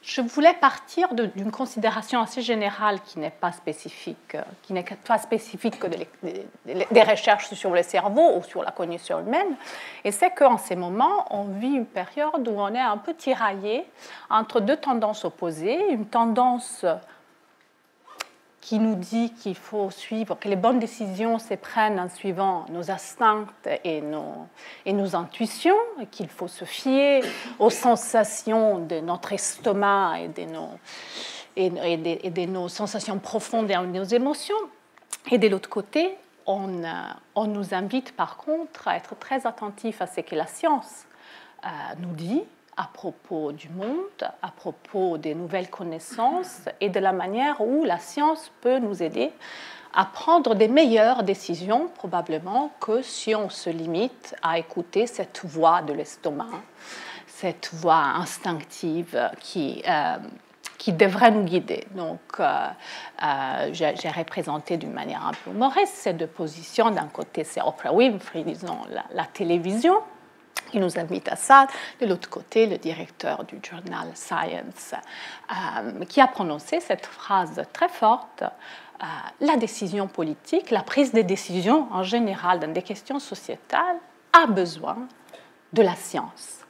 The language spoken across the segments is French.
je voulais partir d'une considération assez générale qui n'est pas spécifique que des recherches sur le cerveau ou sur la cognition humaine. Et c'est qu'en ces moments, on vit une période où on est un peu tiraillé entre deux tendances opposées. Une tendance qui nous dit qu'il faut suivre, que les bonnes décisions se prennent en suivant nos instincts et nos intuitions, et qu'il faut se fier aux sensations de notre estomac et de nos sensations profondes et de nos émotions. Et de l'autre côté, on nous invite par contre à être très attentifs à ce que la science nous dit à propos du monde, à propos des nouvelles connaissances et de la manière où la science peut nous aider à prendre des meilleures décisions, probablement, que si on se limite à écouter cette voix de l'estomac, cette voix instinctive qui devrait nous guider. Donc, j'ai représenté d'une manière un peu humoriste ces deux positions. D'un côté, c'est Oprah Winfrey, disons, la télévision, qui nous invite à ça. De l'autre côté, le directeur du journal Science, qui a prononcé cette phrase très forte, la décision politique, la prise de décision en général dans des questions sociétales a besoin de la science.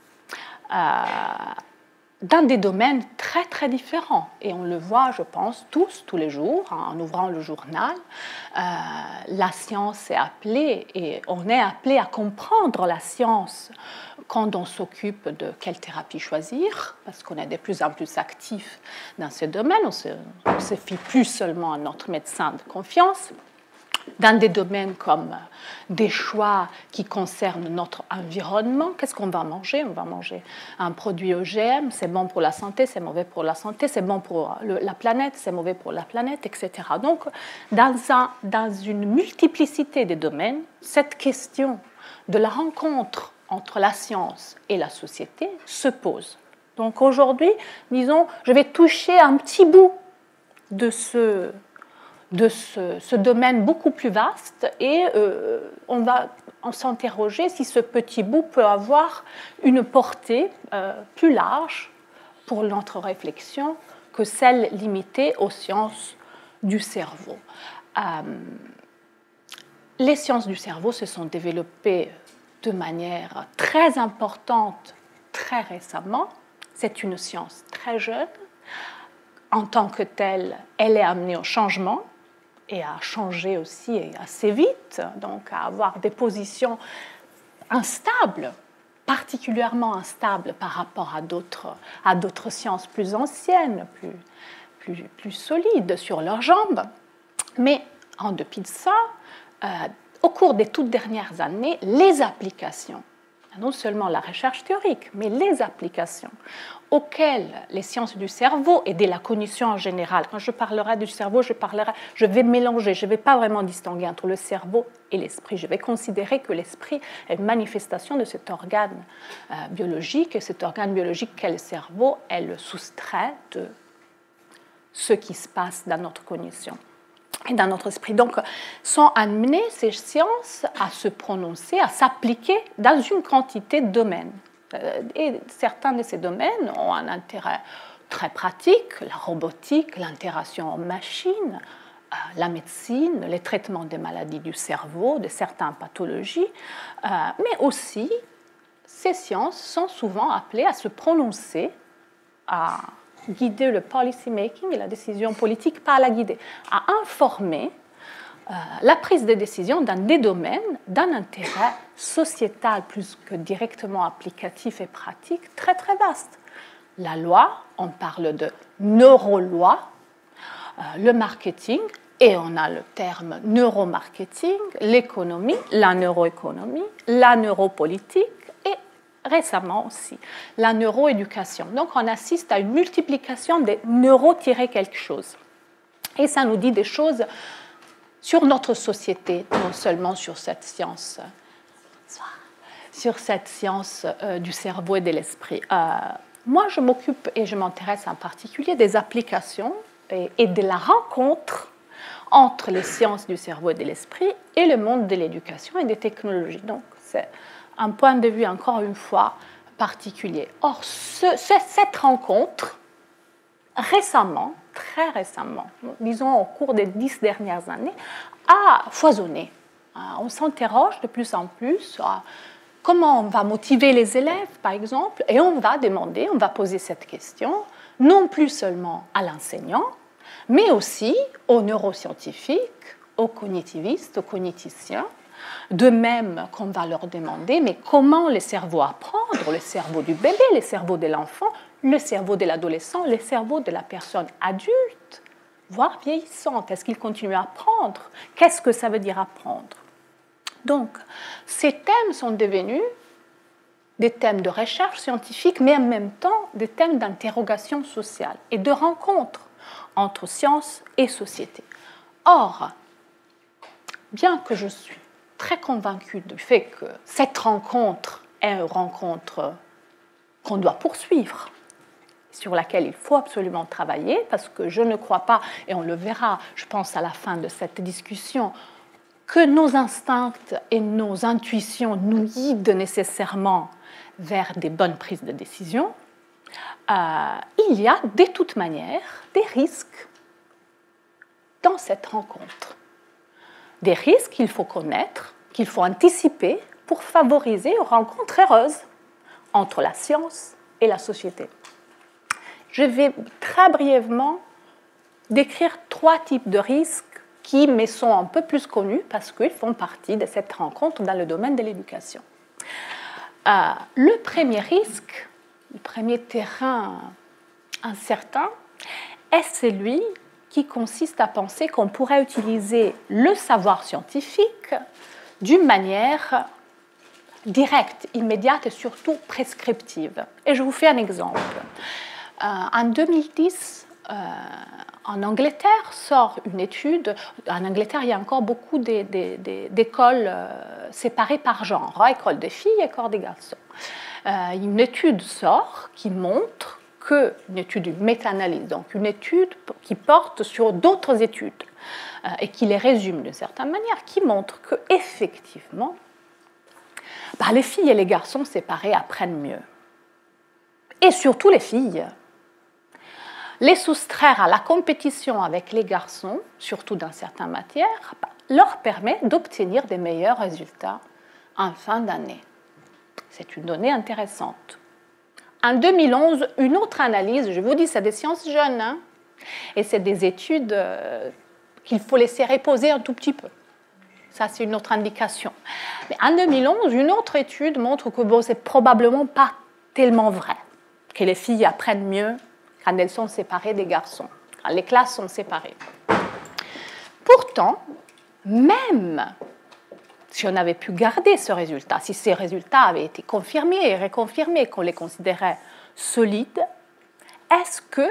Dans des domaines très très différents. Et on le voit, je pense, tous les jours, en ouvrant le journal. La science est appelée, et on est appelé à comprendre la science quand on s'occupe de quelle thérapie choisir, parce qu'on est de plus en plus actifs dans ce domaine. On se fie plus seulement à notre médecin de confiance. Dans des domaines comme des choix qui concernent notre environnement. Qu'est-ce qu'on va manger? On va manger un produit OGM, c'est bon pour la santé, c'est mauvais pour la santé, c'est bon pour la planète, c'est mauvais pour la planète, etc. Donc, dans une multiplicité de domaines, cette question de la rencontre entre la science et la société se pose. Donc aujourd'hui, disons, je vais toucher un petit bout de ce domaine beaucoup plus vaste et on va s'interroger si ce petit bout peut avoir une portée plus large pour notre réflexion que celle limitée aux sciences du cerveau. Les sciences du cerveau se sont développées de manière très importante très récemment. C'est une science très jeune. En tant que telle, elle est amenée au changement et à changer aussi assez vite, donc à avoir des positions instables, particulièrement instables par rapport à d'autres sciences plus anciennes, plus solides sur leurs jambes. Mais en dépit de ça, au cours des toutes dernières années, les applications, non seulement la recherche théorique, mais les applications auxquelles les sciences du cerveau et de la cognition en général, quand je parlerai du cerveau, je vais mélanger, je ne vais pas vraiment distinguer entre le cerveau et l'esprit. Je vais considérer que l'esprit est une manifestation de cet organe biologique, et cet organe biologique qu'est le cerveau est le soustrait de ce qui se passe dans notre cognition et dans notre esprit. Donc, sont amenées ces sciences à se prononcer, à s'appliquer dans une quantité de domaines. Et certains de ces domaines ont un intérêt très pratique, la robotique, l'interaction en machine, la médecine, les traitements des maladies du cerveau, de certaines pathologies, mais aussi ces sciences sont souvent appelées à se prononcer, à guider le policy making et la décision politique, pas à la guider, à informer la prise de décision dans des domaines d'un intérêt sociétal plus que directement applicatif et pratique très très vaste. La loi, on parle de neuroloi, le marketing, et on a le terme neuromarketing, l'économie, la neuroéconomie, la neuropolitique et récemment aussi la neuroéducation. Donc on assiste à une multiplication des neuro-quelque chose. Et ça nous dit des choses sur notre société, non seulement sur cette science du cerveau et de l'esprit. Moi, je m'occupe et je m'intéresse en particulier des applications et de la rencontre entre les sciences du cerveau et de l'esprit et le monde de l'éducation et des technologies. Donc, c'est un point de vue, encore une fois, particulier. Or, cette rencontre récemment, très récemment, disons au cours des 10 dernières années, a foisonné. On s'interroge de plus en plus à comment on va motiver les élèves, par exemple, et on va demander, on va poser cette question, non plus seulement à l'enseignant, mais aussi aux neuroscientifiques, aux cognitivistes, aux cogniticiens, de même qu'on va leur demander, mais comment le cerveau apprendre, le cerveau du bébé, le cerveau de l'enfant, le cerveau de l'adolescent, le cerveau de la personne adulte, voire vieillissante, est-ce qu'il continue à apprendre? Qu'est-ce que ça veut dire apprendre? Donc, ces thèmes sont devenus des thèmes de recherche scientifique, mais en même temps des thèmes d'interrogation sociale et de rencontre entre science et société. Or, bien que je suis très convaincue du fait que cette rencontre est une rencontre qu'on doit poursuivre, sur laquelle il faut absolument travailler, parce que je ne crois pas, et on le verra, je pense, à la fin de cette discussion, que nos instincts et nos intuitions nous guident nécessairement vers des bonnes prises de décision, il y a de toute manière des risques dans cette rencontre. Des risques qu'il faut connaître, qu'il faut anticiper pour favoriser une rencontre heureuse entre la science et la société. Je vais très brièvement décrire 3 types de risques qui me sont un peu plus connus parce qu'ils font partie de cette rencontre dans le domaine de l'éducation. Le premier risque, le premier terrain incertain, est celui qui consiste à penser qu'on pourrait utiliser le savoir scientifique d'une manière directe, immédiate et surtout prescriptive. Et je vous fais un exemple. En 2010, en Angleterre sort une étude. En Angleterre, il y a encore beaucoup d'écoles séparées par genre, école des filles et école des garçons. Une étude sort qui montre une étude, une méta-analyse, donc une étude qui porte sur d'autres études et qui les résume d'une certaine manière, qui montre qu'effectivement, les filles et les garçons séparés apprennent mieux. Et surtout les filles. Les soustraire à la compétition avec les garçons, surtout dans certaines matières, leur permet d'obtenir des meilleurs résultats en fin d'année. C'est une donnée intéressante. En 2011, une autre analyse, je vous dis, c'est des sciences jeunes, hein, et c'est des études qu'il faut laisser reposer un tout petit peu. Ça, c'est une autre indication. Mais en 2011, une autre étude montre que c'est probablement pas tellement vrai, que les filles apprennent mieux quand elles sont séparées des garçons, quand les classes sont séparées. Pourtant, même si on avait pu garder ce résultat, si ces résultats avaient été confirmés et reconfirmés, qu'on les considérait solides, est-ce que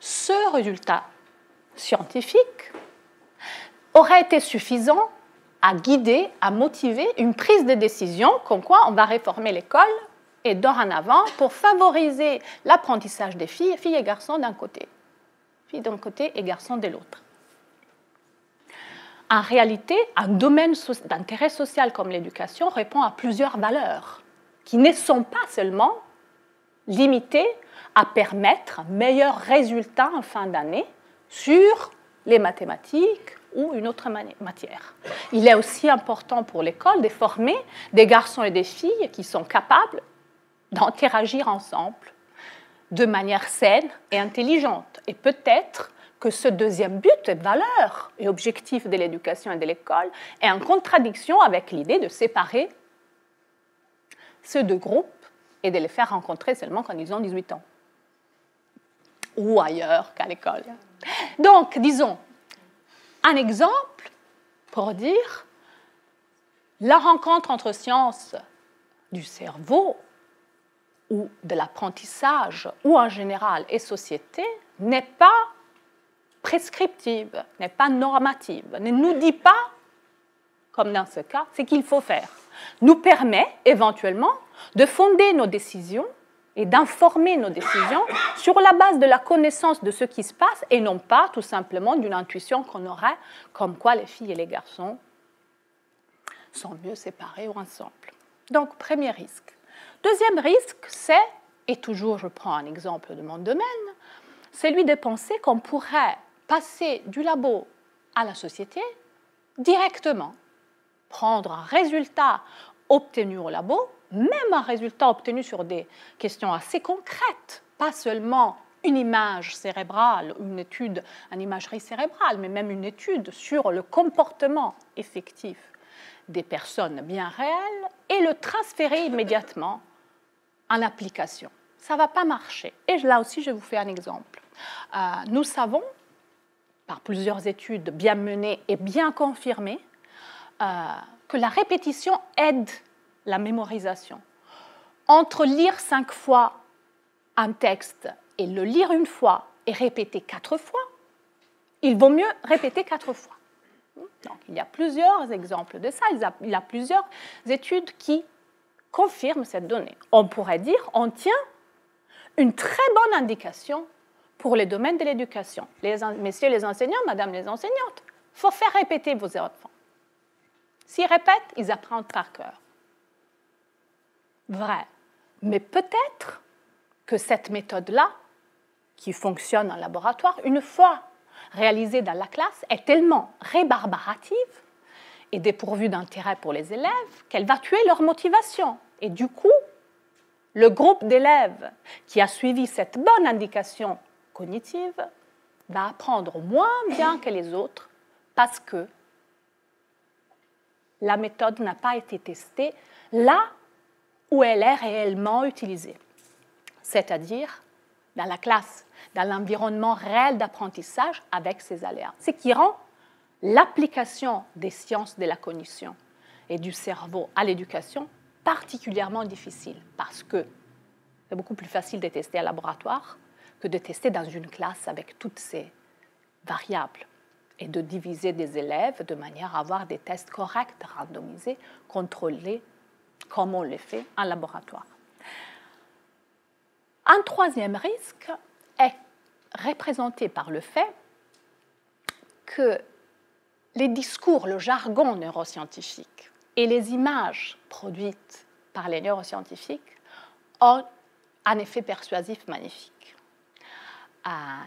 ce résultat scientifique aurait été suffisant à guider, à motiver une prise de décision comme quoi on va réformer l'école et dorénavant pour favoriser l'apprentissage des filles et garçons d'un côté, filles d'un côté et garçons de l'autre. En réalité, un domaine d'intérêt social comme l'éducation répond à plusieurs valeurs qui ne sont pas seulement limitées à permettre un meilleur résultat en fin d'année sur les mathématiques ou une autre matière. Il est aussi important pour l'école de former des garçons et des filles qui sont capables d'interagir ensemble de manière saine et intelligente. Et peut-être que ce deuxième but, valeur et objectif de l'éducation et de l'école, est en contradiction avec l'idée de séparer ces deux groupes et de les faire rencontrer seulement quand ils ont 18 ans. Ou ailleurs qu'à l'école. Donc, disons, un exemple pour dire la rencontre entre sciences du cerveau ou de l'apprentissage, ou en général et société, n'est pas prescriptive, n'est pas normative, ne nous dit pas, comme dans ce cas, ce qu'il faut faire. Nous permet éventuellement de fonder nos décisions et d'informer nos décisions sur la base de la connaissance de ce qui se passe et non pas tout simplement d'une intuition qu'on aurait comme quoi les filles et les garçons sont mieux séparés ou ensemble. Donc, premier risque. Deuxième risque, c'est, et toujours je prends un exemple de mon domaine, celui de penser qu'on pourrait passer du labo à la société directement, prendre un résultat obtenu au labo, même un résultat obtenu sur des questions assez concrètes, pas seulement une image cérébrale, une étude en imagerie cérébrale, mais même une étude sur le comportement effectif des personnes bien réelles et le transférer immédiatement en application. Ça ne va pas marcher. Et là aussi, je vous fais un exemple. Nous savons, par plusieurs études bien menées et bien confirmées, que la répétition aide la mémorisation. Entre lire 5 fois un texte et le lire une fois et répéter 4 fois, il vaut mieux répéter 4 fois. Donc, il y a plusieurs exemples de ça, il y a plusieurs études qui confirment cette donnée. On pourrait dire on tient une très bonne indication pour les domaines de l'éducation. Messieurs les enseignants, madame les enseignantes, il faut faire répéter vos enfants. S'ils répètent, ils apprennent par cœur. Vrai. Mais peut-être que cette méthode-là, qui fonctionne en laboratoire, une fois réalisée dans la classe, est tellement rébarbarative et dépourvue d'intérêt pour les élèves qu'elle va tuer leur motivation. Et du coup, le groupe d'élèves qui a suivi cette bonne indication cognitive va apprendre moins bien que les autres parce que la méthode n'a pas été testée là où elle est réellement utilisée, c'est-à-dire dans la classe, dans l'environnement réel d'apprentissage avec ses aléas. Ce qui rend l'application des sciences de la cognition et du cerveau à l'éducation particulièrement difficile parce que c'est beaucoup plus facile de tester en laboratoire que de tester dans une classe avec toutes ces variables et de diviser des élèves de manière à avoir des tests corrects, randomisés, contrôlés, comme on les fait en laboratoire. Un troisième risque est représenté par le fait que les discours, le jargon neuroscientifique et les images produites par les neuroscientifiques ont un effet persuasif magnifique.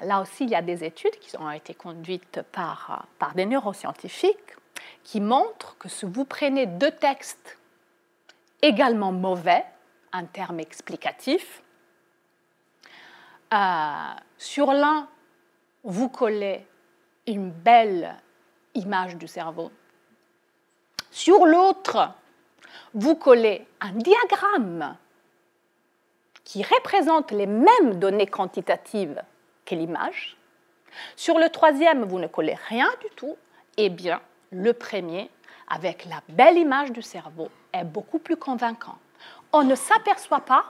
Là aussi, il y a des études qui ont été conduites par des neuroscientifiques qui montrent que si vous prenez 2 textes également mauvais en termes explicatifs, sur l'un, vous collez une belle image du cerveau. Sur l'autre, vous collez un diagramme qui représente les mêmes données quantitatives que l'image. Sur le troisième, vous ne collez rien du tout. Eh bien, le premier, avec la belle image du cerveau, est beaucoup plus convaincant. On ne s'aperçoit pas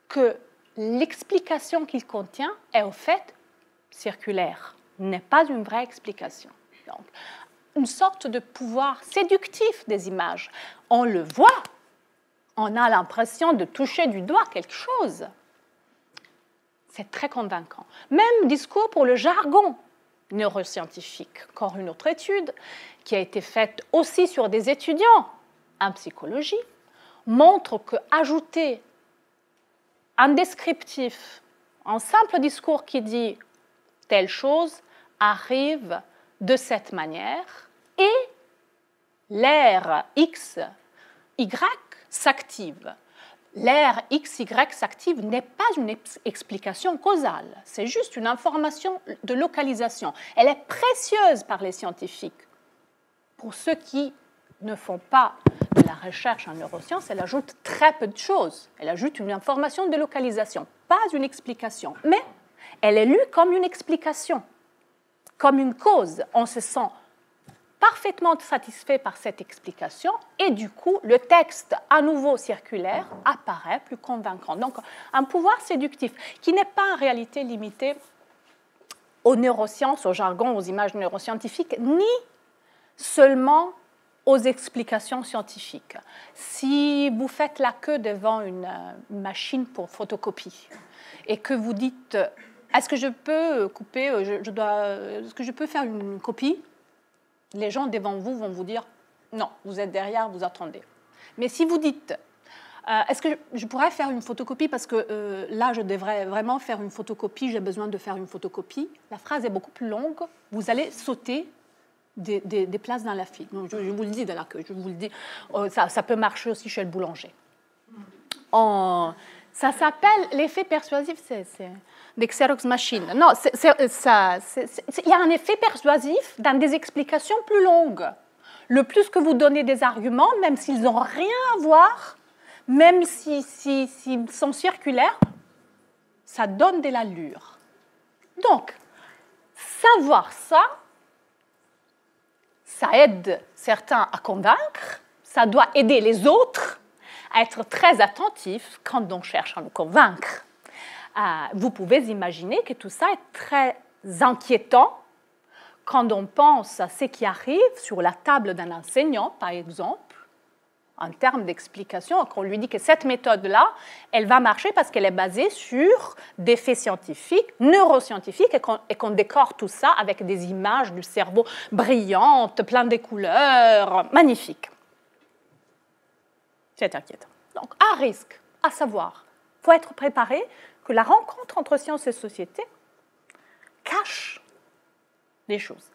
que l'explication qu'il contient est au fait circulaire, n'est pas une vraie explication. Donc, une sorte de pouvoir séductif des images. On le voit, on a l'impression de toucher du doigt quelque chose. C'est très convaincant. Même discours pour le jargon neuroscientifique. Encore une autre étude qui a été faite aussi sur des étudiants en psychologie montre qu'ajouter un descriptif, un simple discours qui dit telle chose arrive de cette manière et l'aire X, Y s'active. L'aire XY s'active n'est pas une explication causale, c'est juste une information de localisation. Elle est précieuse par les scientifiques. Pour ceux qui ne font pas de la recherche en neurosciences, elle ajoute très peu de choses. Elle ajoute une information de localisation, pas une explication. Mais elle est lue comme une explication, comme une cause. On se sent parfaitement satisfait par cette explication et du coup, le texte à nouveau circulaire apparaît plus convaincant. Donc, un pouvoir séductif qui n'est pas en réalité limité aux neurosciences, au jargon, aux images neuroscientifiques, ni seulement aux explications scientifiques. Si vous faites la queue devant une machine pour photocopie et que vous dites « Est-ce que je peux couper, est-ce que je peux faire une copie ?» Les gens devant vous vont vous dire « Non, vous êtes derrière, vous attendez. » Mais si vous dites Est-ce que je pourrais faire une photocopie? Parce que là, je devrais vraiment faire une photocopie. J'ai besoin de faire une photocopie. La phrase est beaucoup plus longue. Vous allez sauter des places dans la file. Donc, je vous le dis de là que je vous le dis. Ça peut marcher aussi chez le boulanger. Ça s'appelle l'effet persuasif. C'est des Xerox machines. Non, il y a un effet persuasif dans des explications plus longues. Le plus que vous donnez des arguments, même s'ils n'ont rien à voir, même s'ils sont circulaires, ça donne de l'allure. Donc, savoir ça, ça aide certains à convaincre, ça doit aider les autres à être très attentifs quand on cherche à nous convaincre. Vous pouvez imaginer que tout ça est très inquiétant quand on pense à ce qui arrive sur la table d'un enseignant, par exemple, en termes d'explication, qu'on lui dit que cette méthode-là, elle va marcher parce qu'elle est basée sur des faits scientifiques, neuroscientifiques, et qu'on décore tout ça avec des images du cerveau brillantes, pleines de couleurs, magnifiques. C'est inquiétant. Donc, à risque, à savoir, il faut être préparé que la rencontre entre sciences et société cache des choses.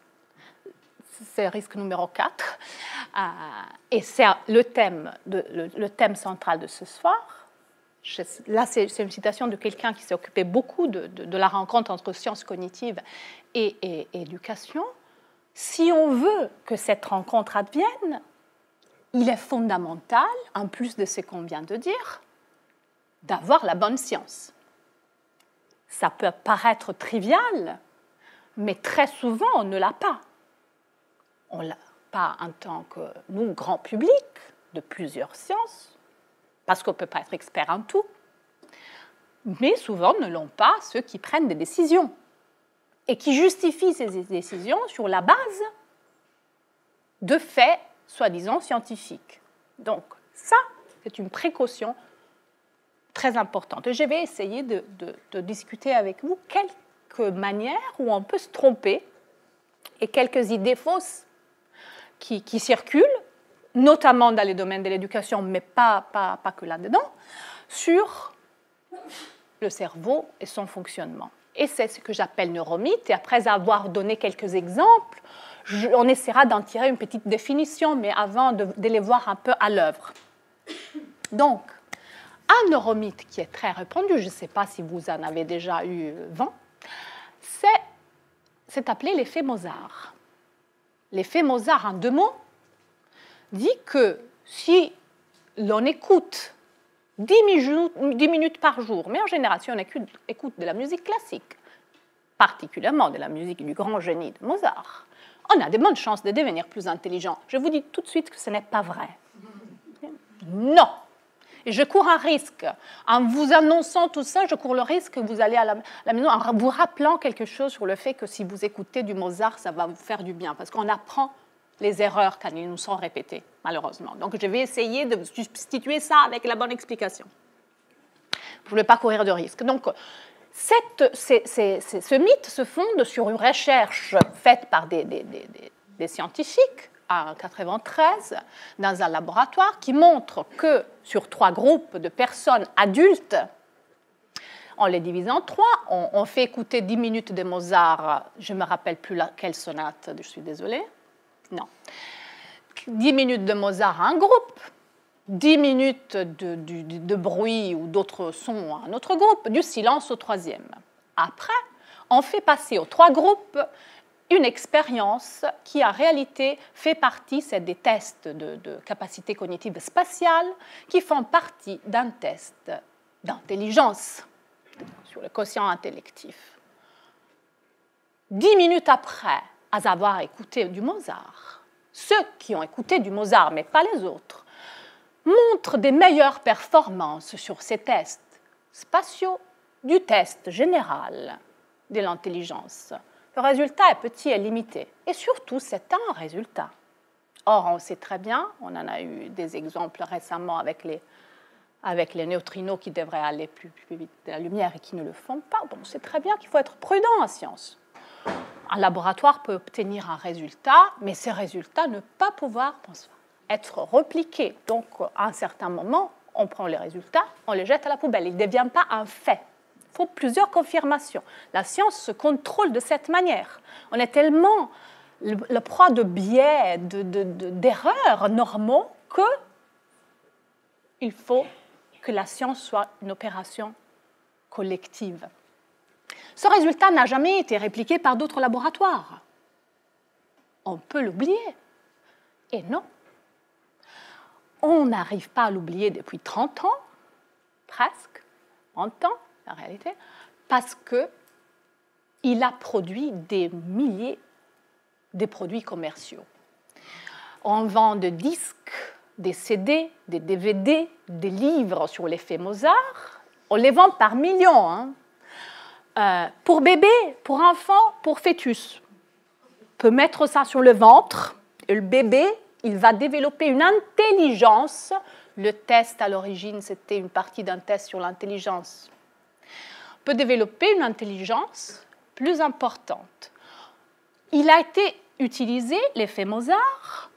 C'est risque numéro 4. Et c'est le thème central de ce soir. Là, c'est une citation de quelqu'un qui s'est occupé beaucoup de la rencontre entre sciences cognitives et éducation. Si on veut que cette rencontre advienne, il est fondamental, en plus de ce qu'on vient de dire, d'avoir la bonne science. Ça peut paraître trivial, mais très souvent, on ne l'a pas. On ne l'a pas en tant que nous, grand public, de plusieurs sciences, parce qu'on ne peut pas être expert en tout, mais souvent ne l'ont pas ceux qui prennent des décisions et qui justifient ces décisions sur la base de faits soi-disant scientifiques. Donc, ça, c'est une précaution très importante. Et je vais essayer de discuter avec vous quelques manières où on peut se tromper et quelques idées fausses qui circulent, notamment dans les domaines de l'éducation, mais pas que là-dedans, sur le cerveau et son fonctionnement. Et c'est ce que j'appelle neuromythe. Et après avoir donné quelques exemples, on essaiera d'en tirer une petite définition, mais avant de les voir un peu à l'œuvre. Donc, un neuromythe qui est très répandu, je ne sais pas si vous en avez déjà eu vent, c'est appelé l'effet Mozart. L'effet Mozart, en 2 mots, dit que si l'on écoute 10 minutes par jour, mais en général, si on écoute de la musique classique, particulièrement de la musique du grand génie de Mozart, on a de bonnes chances de devenir plus intelligent. Je vous dis tout de suite que ce n'est pas vrai. Non. Et je cours un risque. En vous annonçant tout ça, je cours le risque que vous allez à la maison en vous rappelant quelque chose sur le fait que si vous écoutez du Mozart, ça va vous faire du bien. Parce qu'on apprend les erreurs quand ils nous sont répétées, malheureusement. Donc, je vais essayer de substituer ça avec la bonne explication. Je ne voulais pas courir de risque. Donc, ce mythe se fonde sur une recherche faite par des scientifiques en 1993 dans un laboratoire qui montre que sur 3 groupes de personnes adultes, on les divise en 3, on fait écouter 10 minutes de Mozart, je ne me rappelle plus quelle sonate, je suis désolée, non, 10 minutes de Mozart à un groupe, 10 minutes de bruit ou d'autres sons à un autre groupe, du silence au 3e. Après, on fait passer aux 3 groupes une expérience qui, en réalité, fait partie, c'est des tests de capacité cognitive spatiale qui font partie d'un test d'intelligence sur le quotient intellectif. 10 minutes après avoir écouté du Mozart, ceux qui ont écouté du Mozart, mais pas les autres, montrent des meilleures performances sur ces tests spatiaux du test général de l'intelligence. Le résultat est petit et limité. Et surtout, c'est un résultat. Or, on sait très bien, on en a eu des exemples récemment avec les neutrinos qui devraient aller plus vite que la lumière et qui ne le font pas. Donc, on sait très bien qu'il faut être prudent en science. Un laboratoire peut obtenir un résultat, mais ces résultats ne pas pouvoir être repliqués. Donc, à un certain moment, on prend les résultats, on les jette à la poubelle. Il ne devient pas un fait. Il faut plusieurs confirmations. La science se contrôle de cette manière. On est tellement le proie de biais, d'erreurs normaux qu'il faut que la science soit une opération collective. Ce résultat n'a jamais été répliqué par d'autres laboratoires. On peut l'oublier. Et non. On n'arrive pas à l'oublier depuis 30 ans, presque, 30 ans en réalité, parce qu'il a produit des milliers de produits commerciaux. On vend des disques, des CD, des DVD, des livres sur l'effet Mozart. On les vend par millions, hein. Pour bébé, pour enfant, pour fœtus. On peut mettre ça sur le ventre et le bébé, il va développer une intelligence. Le test à l'origine, c'était une partie d'un test sur l'intelligence. On peut développer une intelligence plus importante. Il a été utilisé, l'effet Mozart,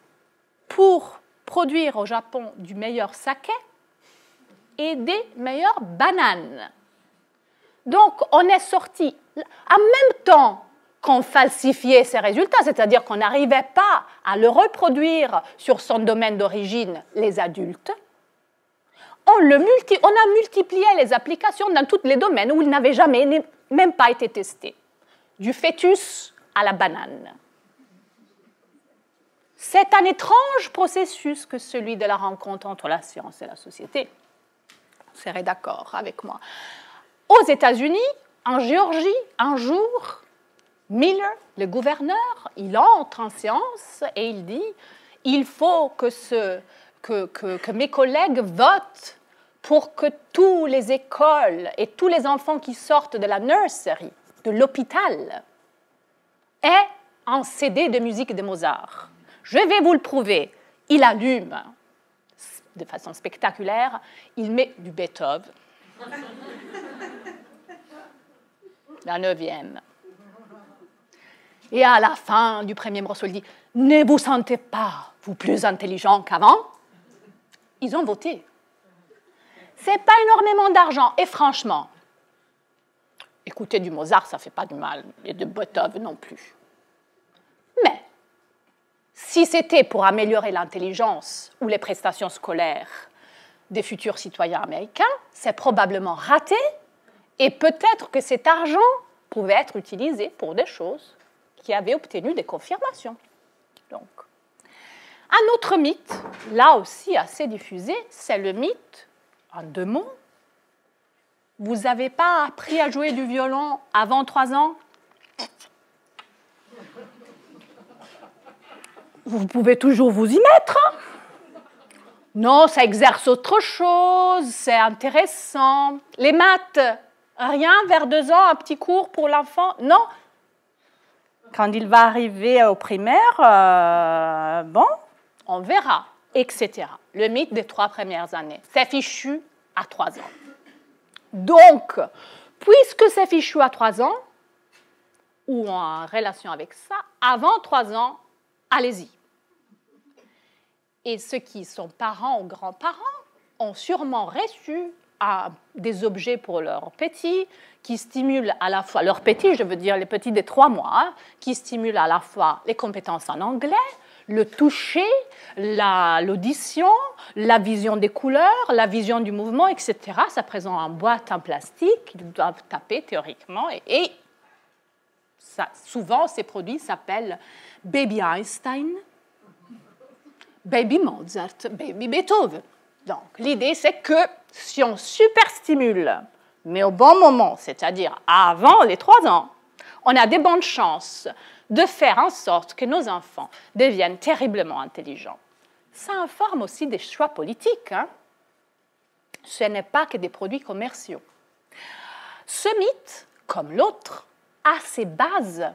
pour produire au Japon du meilleur saké et des meilleures bananes. Donc, on est sorti en même temps qu'on falsifiait ces résultats, c'est-à-dire qu'on n'arrivait pas à le reproduire sur son domaine d'origine, les adultes. On a multiplié les applications dans tous les domaines où ils n'avaient jamais, même pas été testés, du fœtus à la banane. C'est un étrange processus que celui de la rencontre entre la science et la société. Vous serez d'accord avec moi. Aux États-Unis, en Géorgie, un jour, Miller, le gouverneur, il entre en séance et il dit « Il faut que mes collègues votent pour que toutes les écoles et tous les enfants qui sortent de la nursery, de l'hôpital, aient un CD de musique de Mozart. Je vais vous le prouver. » Il allume de façon spectaculaire, il met du Beethoven. La 9e. Et à la fin du premier morceau, il dit « Ne vous sentez pas, vous, plus intelligent qu'avant ?» Ils ont voté. Ce n'est pas énormément d'argent. Et franchement, écouter du Mozart, ça ne fait pas du mal. Et de Beethoven non plus. Mais, si c'était pour améliorer l'intelligence ou les prestations scolaires des futurs citoyens américains, c'est probablement raté. Et peut-être que cet argent pouvait être utilisé pour des choses qui avaient obtenu des confirmations. Donc, un autre mythe, là aussi assez diffusé, c'est le mythe, en 2 mots. Vous n'avez pas appris à jouer du violon avant 3 ans? Vous pouvez toujours vous y mettre. Hein? Non, ça exerce autre chose, c'est intéressant. Les maths, rien, vers 2 ans, un petit cours pour l'enfant? Non. Quand il va arriver au primaire, bon, on verra, etc. Le mythe des 3 premières années, c'est fichu à 3 ans. Donc, puisque c'est fichu à 3 ans, ou en relation avec ça, avant 3 ans, allez-y. Et ceux qui sont parents ou grands-parents ont sûrement reçu des objets pour leurs petits qui stimulent à la fois, leurs petits, je veux dire les petits des 3 mois, hein, qui stimulent à la fois les compétences en anglais, le toucher, l'audition, la vision des couleurs, la vision du mouvement, etc. Ça présente en boîte en plastique, ils doivent taper théoriquement. Et ça, souvent, ces produits s'appellent Baby Einstein, Baby Mozart, Baby Beethoven. Donc, l'idée, c'est que si on superstimule, mais au bon moment, c'est-à-dire avant les 3 ans, on a des bonnes chances de faire en sorte que nos enfants deviennent terriblement intelligents. Ça informe aussi des choix politiques. Hein? Ce n'est pas que des produits commerciaux. Ce mythe, comme l'autre, a ses bases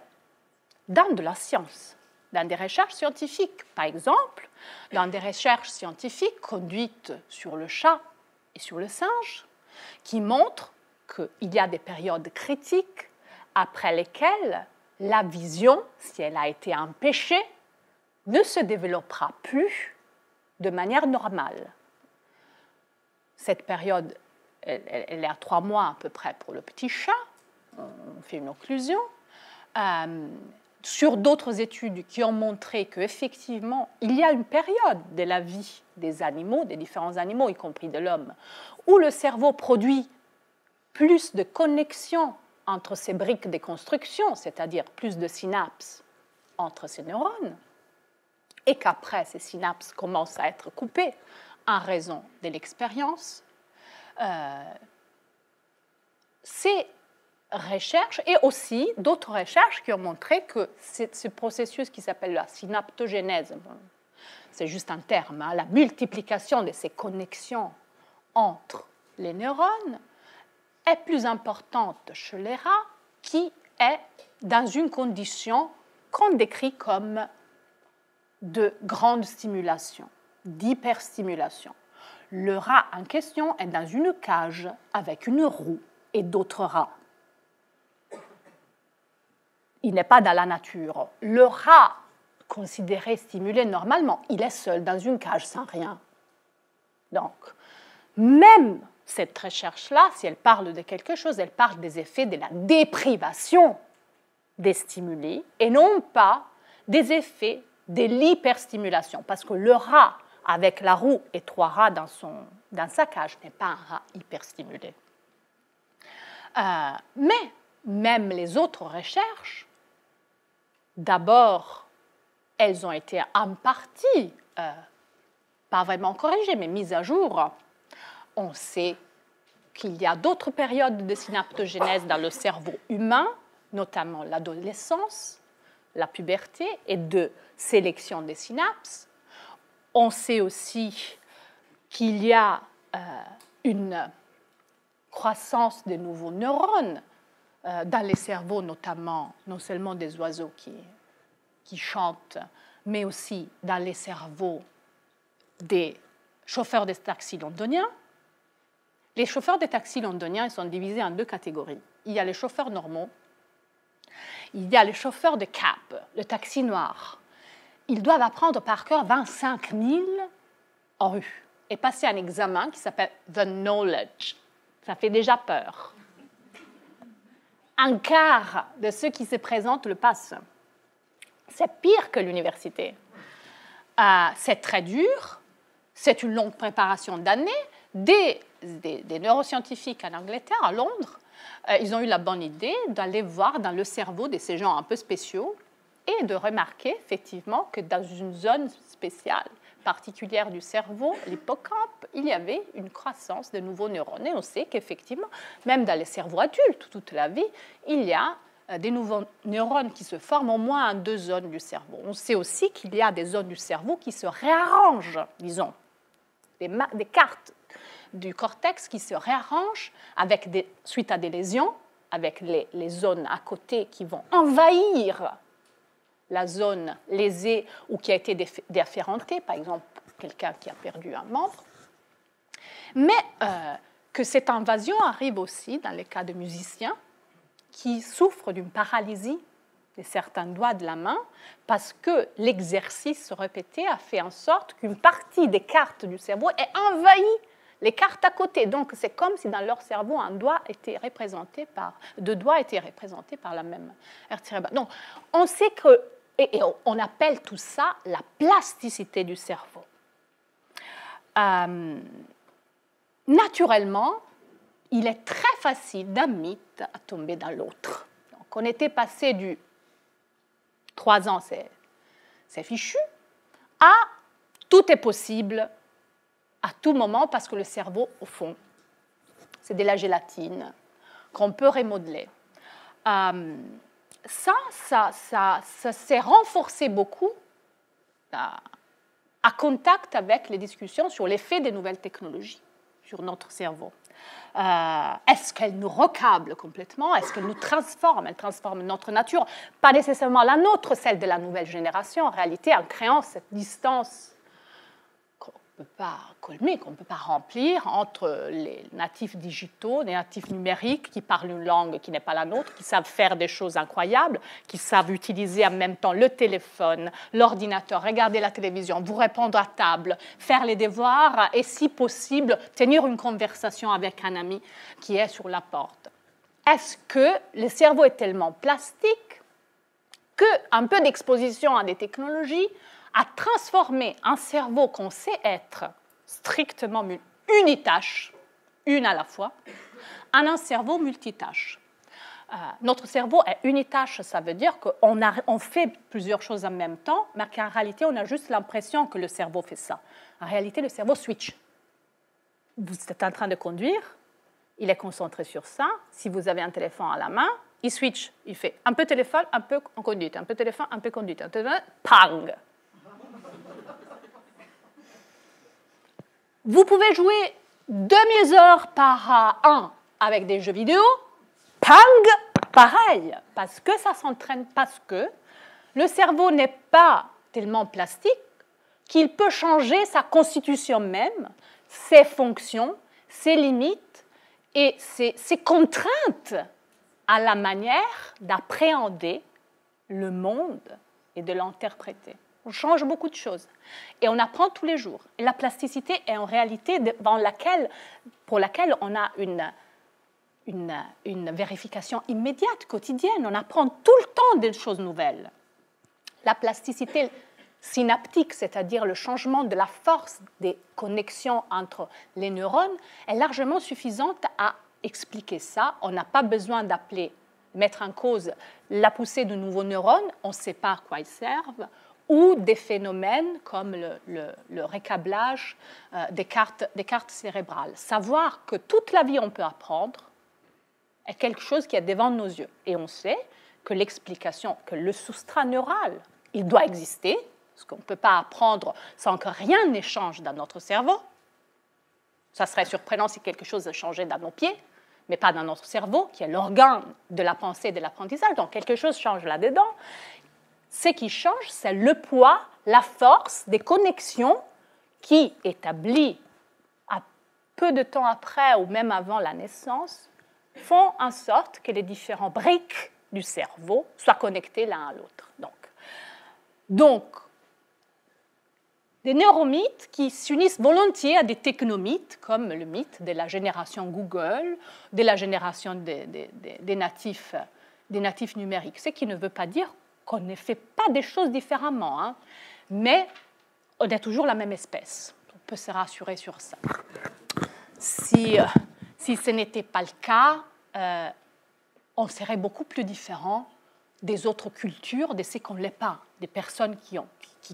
dans de la science, dans des recherches scientifiques. Par exemple, dans des recherches scientifiques conduites sur le chat et sur le singe, qui montrent qu'il y a des périodes critiques après lesquelles la vision, si elle a été empêchée, ne se développera plus de manière normale. cette période, elle est à 3 mois à peu près pour le petit chat. On fait une occlusion. Sur d'autres études qui ont montré qu'effectivement, il y a une période de la vie des animaux, des différents animaux, y compris de l'homme, où le cerveau produit plus de connexions entre ces briques de construction, c'est-à-dire plus de synapses entre ces neurones, et qu'après, ces synapses commencent à être coupées en raison de l'expérience. Ces recherches et aussi d'autres recherches qui ont montré que ce processus qui s'appelle la synaptogénèse, c'est juste un terme, hein, la multiplication de ces connexions entre les neurones est plus importante chez les rats qui est dans une condition qu'on décrit comme de grande stimulation, d'hyperstimulation. Le rat en question est dans une cage avec une roue et d'autres rats. Il n'est pas dans la nature. Le rat, considéré stimulé normalement, il est seul dans une cage sans rien. Donc, même cette recherche-là, si elle parle de quelque chose, elle parle des effets de la déprivation des stimuli et non pas des effets de l'hyperstimulation. Parce que le rat, avec la roue et 3 rats dans sa cage, n'est pas un rat hyperstimulé. Mais même les autres recherches, d'abord, elles ont été en partie, pas vraiment corrigées, mais mises à jour. On sait qu'il y a d'autres périodes de synaptogénèse dans le cerveau humain, notamment l'adolescence, la puberté et de sélection des synapses. On sait aussi qu'il y a une croissance des nouveaux neurones dans les cerveaux, notamment, non seulement des oiseaux qui chantent, mais aussi dans les cerveaux des chauffeurs de taxis londoniens. Les chauffeurs de taxis londoniens sont divisés en 2 catégories. Il y a les chauffeurs normaux, il y a les chauffeurs de cab, le taxi noir. Ils doivent apprendre par cœur 25 000 en rue et passer un examen qui s'appelle The Knowledge. Ça fait déjà peur. Un quart de ceux qui se présentent le passent. C'est pire que l'université. C'est très dur, c'est une longue préparation d'années. Des neuroscientifiques en Angleterre, à Londres, ils ont eu la bonne idée d'aller voir dans le cerveau de ces gens un peu spéciaux et de remarquer effectivement que dans une zone spéciale, particulière du cerveau, l'hippocampe, il y avait une croissance de nouveaux neurones. Et on sait qu'effectivement, même dans les cerveaux adultes, toute la vie, il y a des nouveaux neurones qui se forment au moins en 2 zones du cerveau. On sait aussi qu'il y a des zones du cerveau qui se réarrangent, disons, des cartes du cortex qui se réarrangent suite à des lésions, avec les zones à côté qui vont envahir la zone lésée ou qui a été déférentée, par exemple quelqu'un qui a perdu un membre. Mais que cette invasion arrive aussi dans les cas de musiciens qui souffrent d'une paralysie de certains doigts de la main parce que l'exercice répété a fait en sorte qu'une partie des cartes du cerveau ait envahi les cartes à côté. Donc, c'est comme si dans leur cerveau, 2 doigts étaient représentés par la même aire cérébrale. Donc, on sait que, et on appelle tout ça la plasticité du cerveau. Naturellement, il est très facile d'un mythe à tomber dans l'autre. Donc, on était passé du 3 ans, c'est fichu, à tout est possible à tout moment parce que le cerveau, au fond, c'est de la gélatine qu'on peut remodeler. Ça s'est renforcé beaucoup à contact avec les discussions sur l'effet des nouvelles technologies sur notre cerveau. Est-ce qu'elles nous recablent complètement? Est-ce qu'elles nous transforment? Elles transforment notre nature, pas nécessairement la nôtre, celle de la nouvelle génération, en réalité, en créant cette distance ne peut pas colmer, qu'on ne peut pas remplir entre les natifs digitaux, les natifs numériques qui parlent une langue qui n'est pas la nôtre, qui savent faire des choses incroyables, qui savent utiliser en même temps le téléphone, l'ordinateur, regarder la télévision, vous répondre à table, faire les devoirs et, si possible, tenir une conversation avec un ami qui est sur la porte. Est-ce que le cerveau est tellement plastique qu'un peu d'exposition à des technologies a transformé un cerveau qu'on sait être strictement unitâche, une à la fois, en un cerveau multitâche. Notre cerveau est unitâche, ça veut dire qu'on fait plusieurs choses en même temps, mais qu'en réalité, on a juste l'impression que le cerveau fait ça. En réalité, le cerveau switch. Vous êtes en train de conduire, il est concentré sur ça. Si vous avez un téléphone à la main, il switch. Il fait un peu téléphone, un peu conduite, un peu téléphone, un peu conduite, un peu téléphone, pang. Vous pouvez jouer 2000 heures par an avec des jeux vidéo, pang, pareil, parce que ça s'entraîne, parce que le cerveau n'est pas tellement plastique qu'il peut changer sa constitution même, ses fonctions, ses limites et ses contraintes à la manière d'appréhender le monde et de l'interpréter. On change beaucoup de choses. Et on apprend tous les jours. Et la plasticité est en réalité pour laquelle on a une vérification immédiate, quotidienne. On apprend tout le temps des choses nouvelles. La plasticité synaptique, c'est-à-dire le changement de la force des connexions entre les neurones, est largement suffisante à expliquer ça. On n'a pas besoin mettre en cause la poussée de nouveaux neurones. On ne sait pas à quoi ils servent, ou des phénomènes comme le récablage des cartes cérébrales. Savoir que toute la vie on peut apprendre est quelque chose qui est devant nos yeux. Et on sait que l'explication, que le substrat neural, il doit exister, parce qu'on ne peut pas apprendre sans que rien n'échange dans notre cerveau. Ça serait surprenant si quelque chose changeait dans nos pieds, mais pas dans notre cerveau, qui est l'organe de la pensée et de l'apprentissage. Donc quelque chose change là-dedans. Ce qui change, c'est le poids, la force des connexions qui, établies à peu de temps après ou même avant la naissance, font en sorte que les différentes briques du cerveau soient connectées l'un à l'autre. Donc, des neuromythes qui s'unissent volontiers à des technomythes, comme le mythe de la génération Google, de la génération des natifs numériques. Ce qui ne veut pas dire qu'on ne fait pas des choses différemment, hein, mais on est toujours la même espèce. On peut se rassurer sur ça. Si ce n'était pas le cas, on serait beaucoup plus différent des autres cultures, de ceux qu'on ne l'est pas, des personnes qui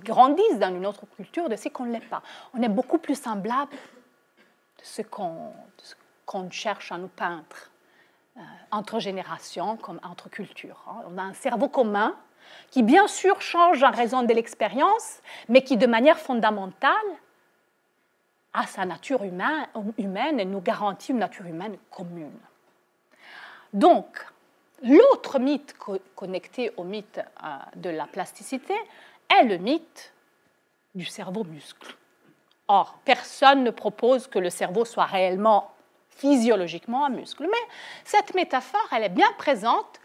grandissent dans une autre culture, de ceux qu'on ne l'est pas. On est beaucoup plus semblable de ce qu'on cherche à nous peindre entre générations, comme entre cultures. On a un cerveau commun qui, bien sûr, change en raison de l'expérience, mais qui, de manière fondamentale, a sa nature humaine et nous garantit une nature humaine commune. Donc, l'autre mythe connecté au mythe de la plasticité est le mythe du cerveau-muscle. Or, personne ne propose que le cerveau soit réellement, physiologiquement un muscle. Mais cette métaphore, elle est bien présente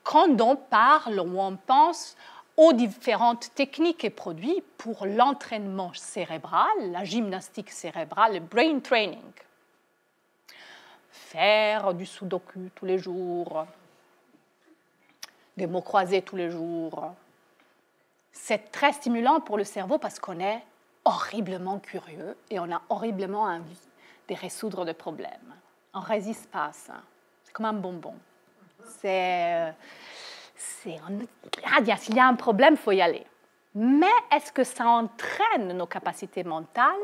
quand on parle ou on pense aux différentes techniques et produits pour l'entraînement cérébral, la gymnastique cérébrale, le brain training. Faire du sudoku tous les jours, des mots croisés tous les jours. C'est très stimulant pour le cerveau parce qu'on est horriblement curieux et on a horriblement envie de résoudre des problèmes. On ne résiste pas à ça. C'est comme un bonbon. S'il y a un problème, il faut y aller. Mais est-ce que ça entraîne nos capacités mentales?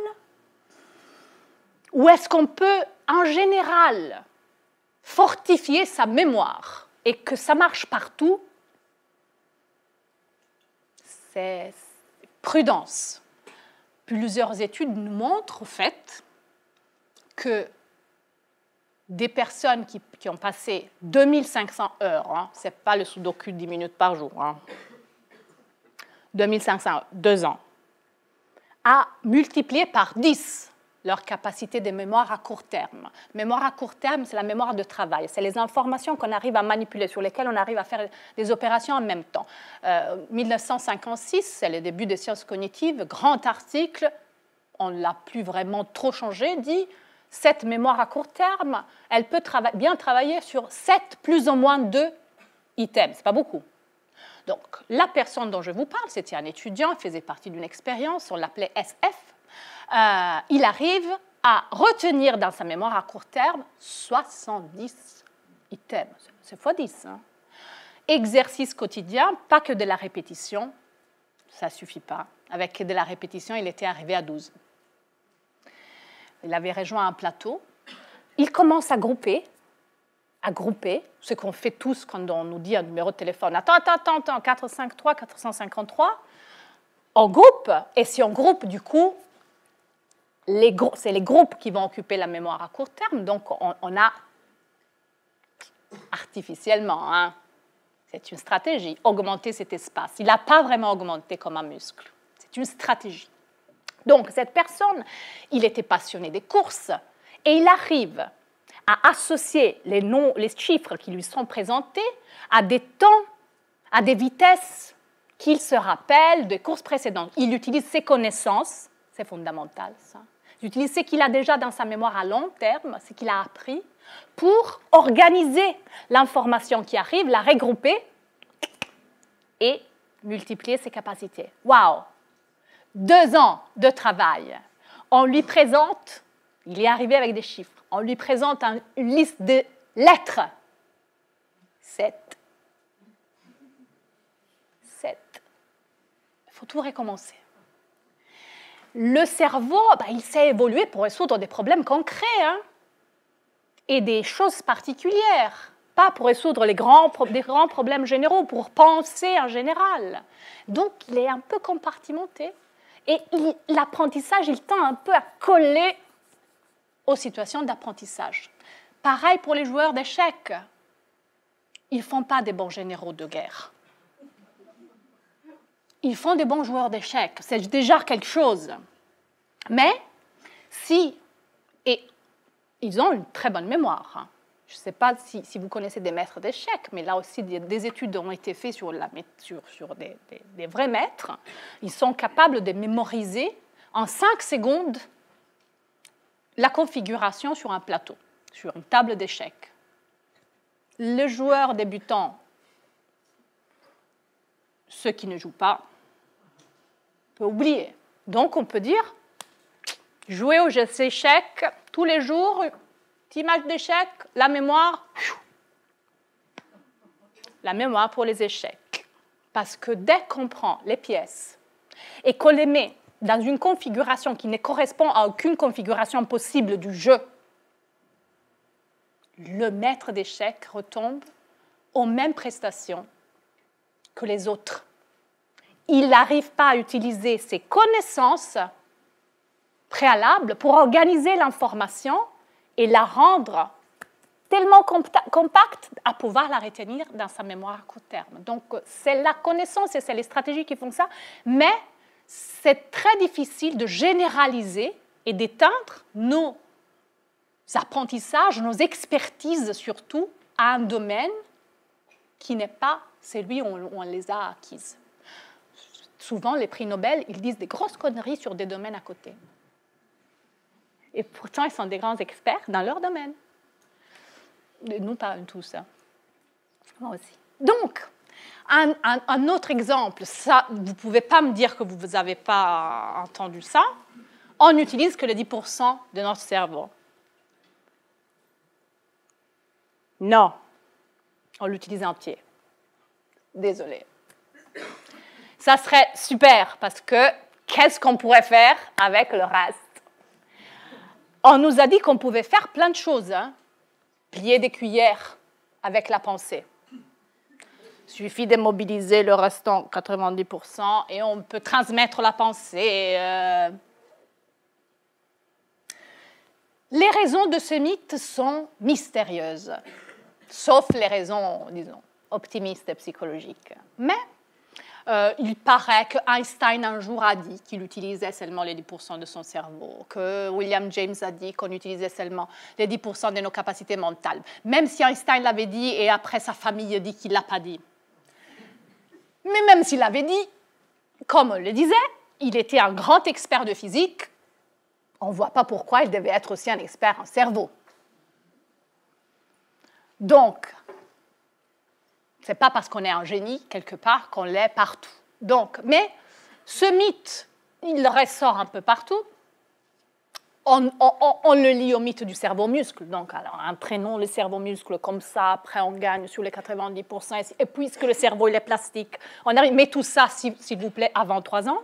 Ou est-ce qu'on peut, en général, fortifier sa mémoire et que ça marche partout? C'est prudence. Plusieurs études nous montrent, au fait, que des personnes qui ont passé 2500 heures, ce n'est pas le sudoku 10 minutes par jour, 2500 heures, 2 ans, à multiplier par 10 leur capacité de mémoire à court terme. Mémoire à court terme, c'est la mémoire de travail. C'est les informations qu'on arrive à manipuler, sur lesquelles on arrive à faire des opérations en même temps. 1956, c'est le début des sciences cognitives, grand article, on ne l'a plus vraiment trop changé, dit cette mémoire à court terme, elle peut bien travailler sur 7 plus ou moins 2 items. Ce n'est pas beaucoup. Donc, la personne dont je vous parle, c'était un étudiant, il faisait partie d'une expérience, on l'appelait SF. Il arrive à retenir dans sa mémoire à court terme 70 items. C'est x 10. Hein. Exercice quotidien, pas que de la répétition, ça ne suffit pas. Avec de la répétition, il était arrivé à 12. Il avait rejoint un plateau. Il commence à grouper, ce qu'on fait tous quand on nous dit un numéro de téléphone. Attends, 453, 453. On groupe, et si on groupe, du coup, c'est les groupes qui vont occuper la mémoire à court terme. Donc, on a artificiellement, hein, c'est une stratégie, augmenter cet espace. Il n'a pas vraiment augmenté comme un muscle. C'est une stratégie. Donc, cette personne, il était passionné des courses et il arrive à associer les chiffres qui lui sont présentés à des temps, à des vitesses qu'il se rappelle des courses précédentes. Il utilise ses connaissances, c'est fondamental ça. Il utilise ce qu'il a déjà dans sa mémoire à long terme, ce qu'il a appris, pour organiser l'information qui arrive, la regrouper et multiplier ses capacités. Waouh! 2 ans de travail. On lui présente, il est arrivé avec des chiffres, on lui présente une liste de lettres. 7. Il faut tout recommencer. Le cerveau, il s'est évolué pour résoudre des problèmes concrets hein, et des choses particulières, pas pour résoudre des grands problèmes généraux, pour penser en général. Donc, il est un peu compartimenté. Et l'apprentissage, il tend un peu à coller aux situations d'apprentissage. Pareil pour les joueurs d'échecs. Ils ne font pas des bons généraux de guerre. Ils font des bons joueurs d'échecs. C'est déjà quelque chose. Mais et ils ont une très bonne mémoire. Hein. Je ne sais pas si vous connaissez des maîtres d'échecs, mais là aussi, des études ont été faites sur des vrais maîtres. Ils sont capables de mémoriser en 5 secondes la configuration sur un plateau, sur une table d'échecs. Le joueur débutant, ceux qui ne jouent pas, peut oublier. Donc, on peut dire, jouer aux échecs tous les jours, petit match d'échecs, la mémoire pour les échecs. Parce que dès qu'on prend les pièces et qu'on les met dans une configuration qui ne correspond à aucune configuration possible du jeu, le maître d'échecs retombe aux mêmes prestations que les autres. Il n'arrive pas à utiliser ses connaissances préalables pour organiser l'information et la rendre tellement compacte à pouvoir la retenir dans sa mémoire à court terme. Donc, c'est la connaissance et c'est les stratégies qui font ça, mais c'est très difficile de généraliser et d'éteindre nos apprentissages, nos expertises surtout, à un domaine qui n'est pas celui où on les a acquises. Souvent, les prix Nobel, ils disent des grosses conneries sur des domaines à côté. Et pourtant, ils sont des grands experts dans leur domaine. Nous, pas tous. Hein. Moi aussi. Donc, un autre exemple, ça, vous ne pouvez pas me dire que vous n'avez pas entendu ça. On n'utilise que le 10% de notre cerveau. Non, on l'utilise entier. Désolée. Ça serait super, parce que qu'est-ce qu'on pourrait faire avec le reste? On nous a dit qu'on pouvait faire plein de choses. Hein? Plier des cuillères avec la pensée. Il suffit de mobiliser le restant 90% et on peut transmettre la pensée. Les raisons de ce mythe sont mystérieuses, sauf les raisons, disons, optimistes et psychologiques. Mais Il paraît que Einstein un jour a dit qu'il utilisait seulement les 10% de son cerveau, que William James a dit qu'on utilisait seulement les 10% de nos capacités mentales. Même si Einstein l'avait dit et après sa famille dit qu'il ne l'a pas dit. Mais même s'il l'avait dit, comme on le disait, il était un grand expert de physique. On ne voit pas pourquoi il devait être aussi un expert en cerveau. Donc, ce n'est pas parce qu'on est un génie, quelque part, qu'on l'est partout. Donc, mais ce mythe, il ressort un peu partout. On le lie au mythe du cerveau-muscle. Donc, alors, entraînons le cerveau-muscle comme ça, après on gagne sur les 90%. Et puisque le cerveau, il est plastique, on arrive. Mais tout ça, s'il vous plaît, avant 3 ans.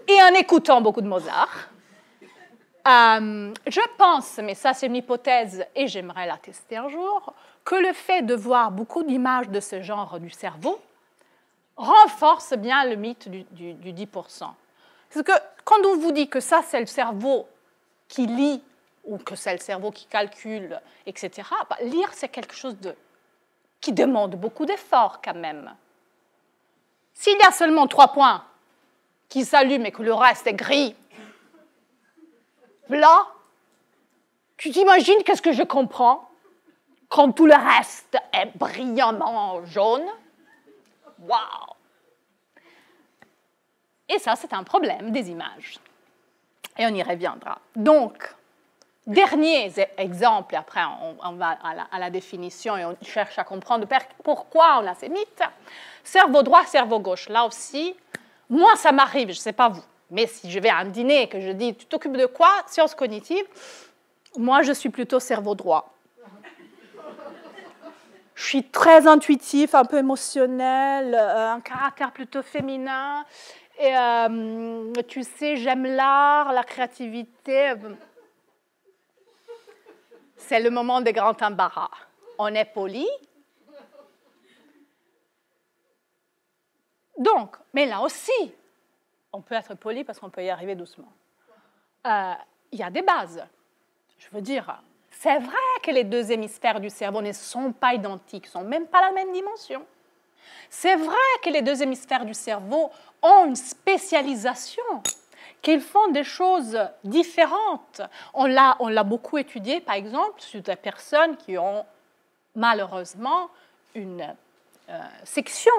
Et en écoutant beaucoup de Mozart. Je pense, mais ça c'est une hypothèse et j'aimerais la tester un jour, que le fait de voir beaucoup d'images de ce genre du cerveau renforce bien le mythe du 10%. Parce que quand on vous dit que ça c'est le cerveau qui lit ou que c'est le cerveau qui calcule, etc., lire c'est quelque chose qui demande beaucoup d'efforts quand même. S'il y a seulement 3 points qui s'allument et que le reste est gris, là, tu t'imagines qu'est-ce que je comprends quand tout le reste est brillamment jaune? Waouh! Et ça, c'est un problème des images. Et on y reviendra. Donc, dernier exemple, et après on va à la définition et on cherche à comprendre pourquoi on a ces mythes. Cerveau droit, cerveau gauche. Là aussi, moi, ça m'arrive, je ne sais pas vous. Mais si je vais à un dîner et que je dis « tu t'occupes de quoi ?» Sciences cognitives, moi, je suis plutôt cerveau droit. Je suis très intuitif, un peu émotionnel, un caractère plutôt féminin. Et tu sais, j'aime l'art, la créativité. C'est le moment des grands embarras. On est poli. Donc, mais là aussi, on peut être poli parce qu'on peut y arriver doucement. Il y a des bases. Je veux dire, c'est vrai que les 2 hémisphères du cerveau ne sont pas identiques, ne sont même pas la même dimension. C'est vrai que les 2 hémisphères du cerveau ont une spécialisation, qu'ils font des choses différentes. On l'a beaucoup étudié, par exemple, sur des personnes qui ont malheureusement une section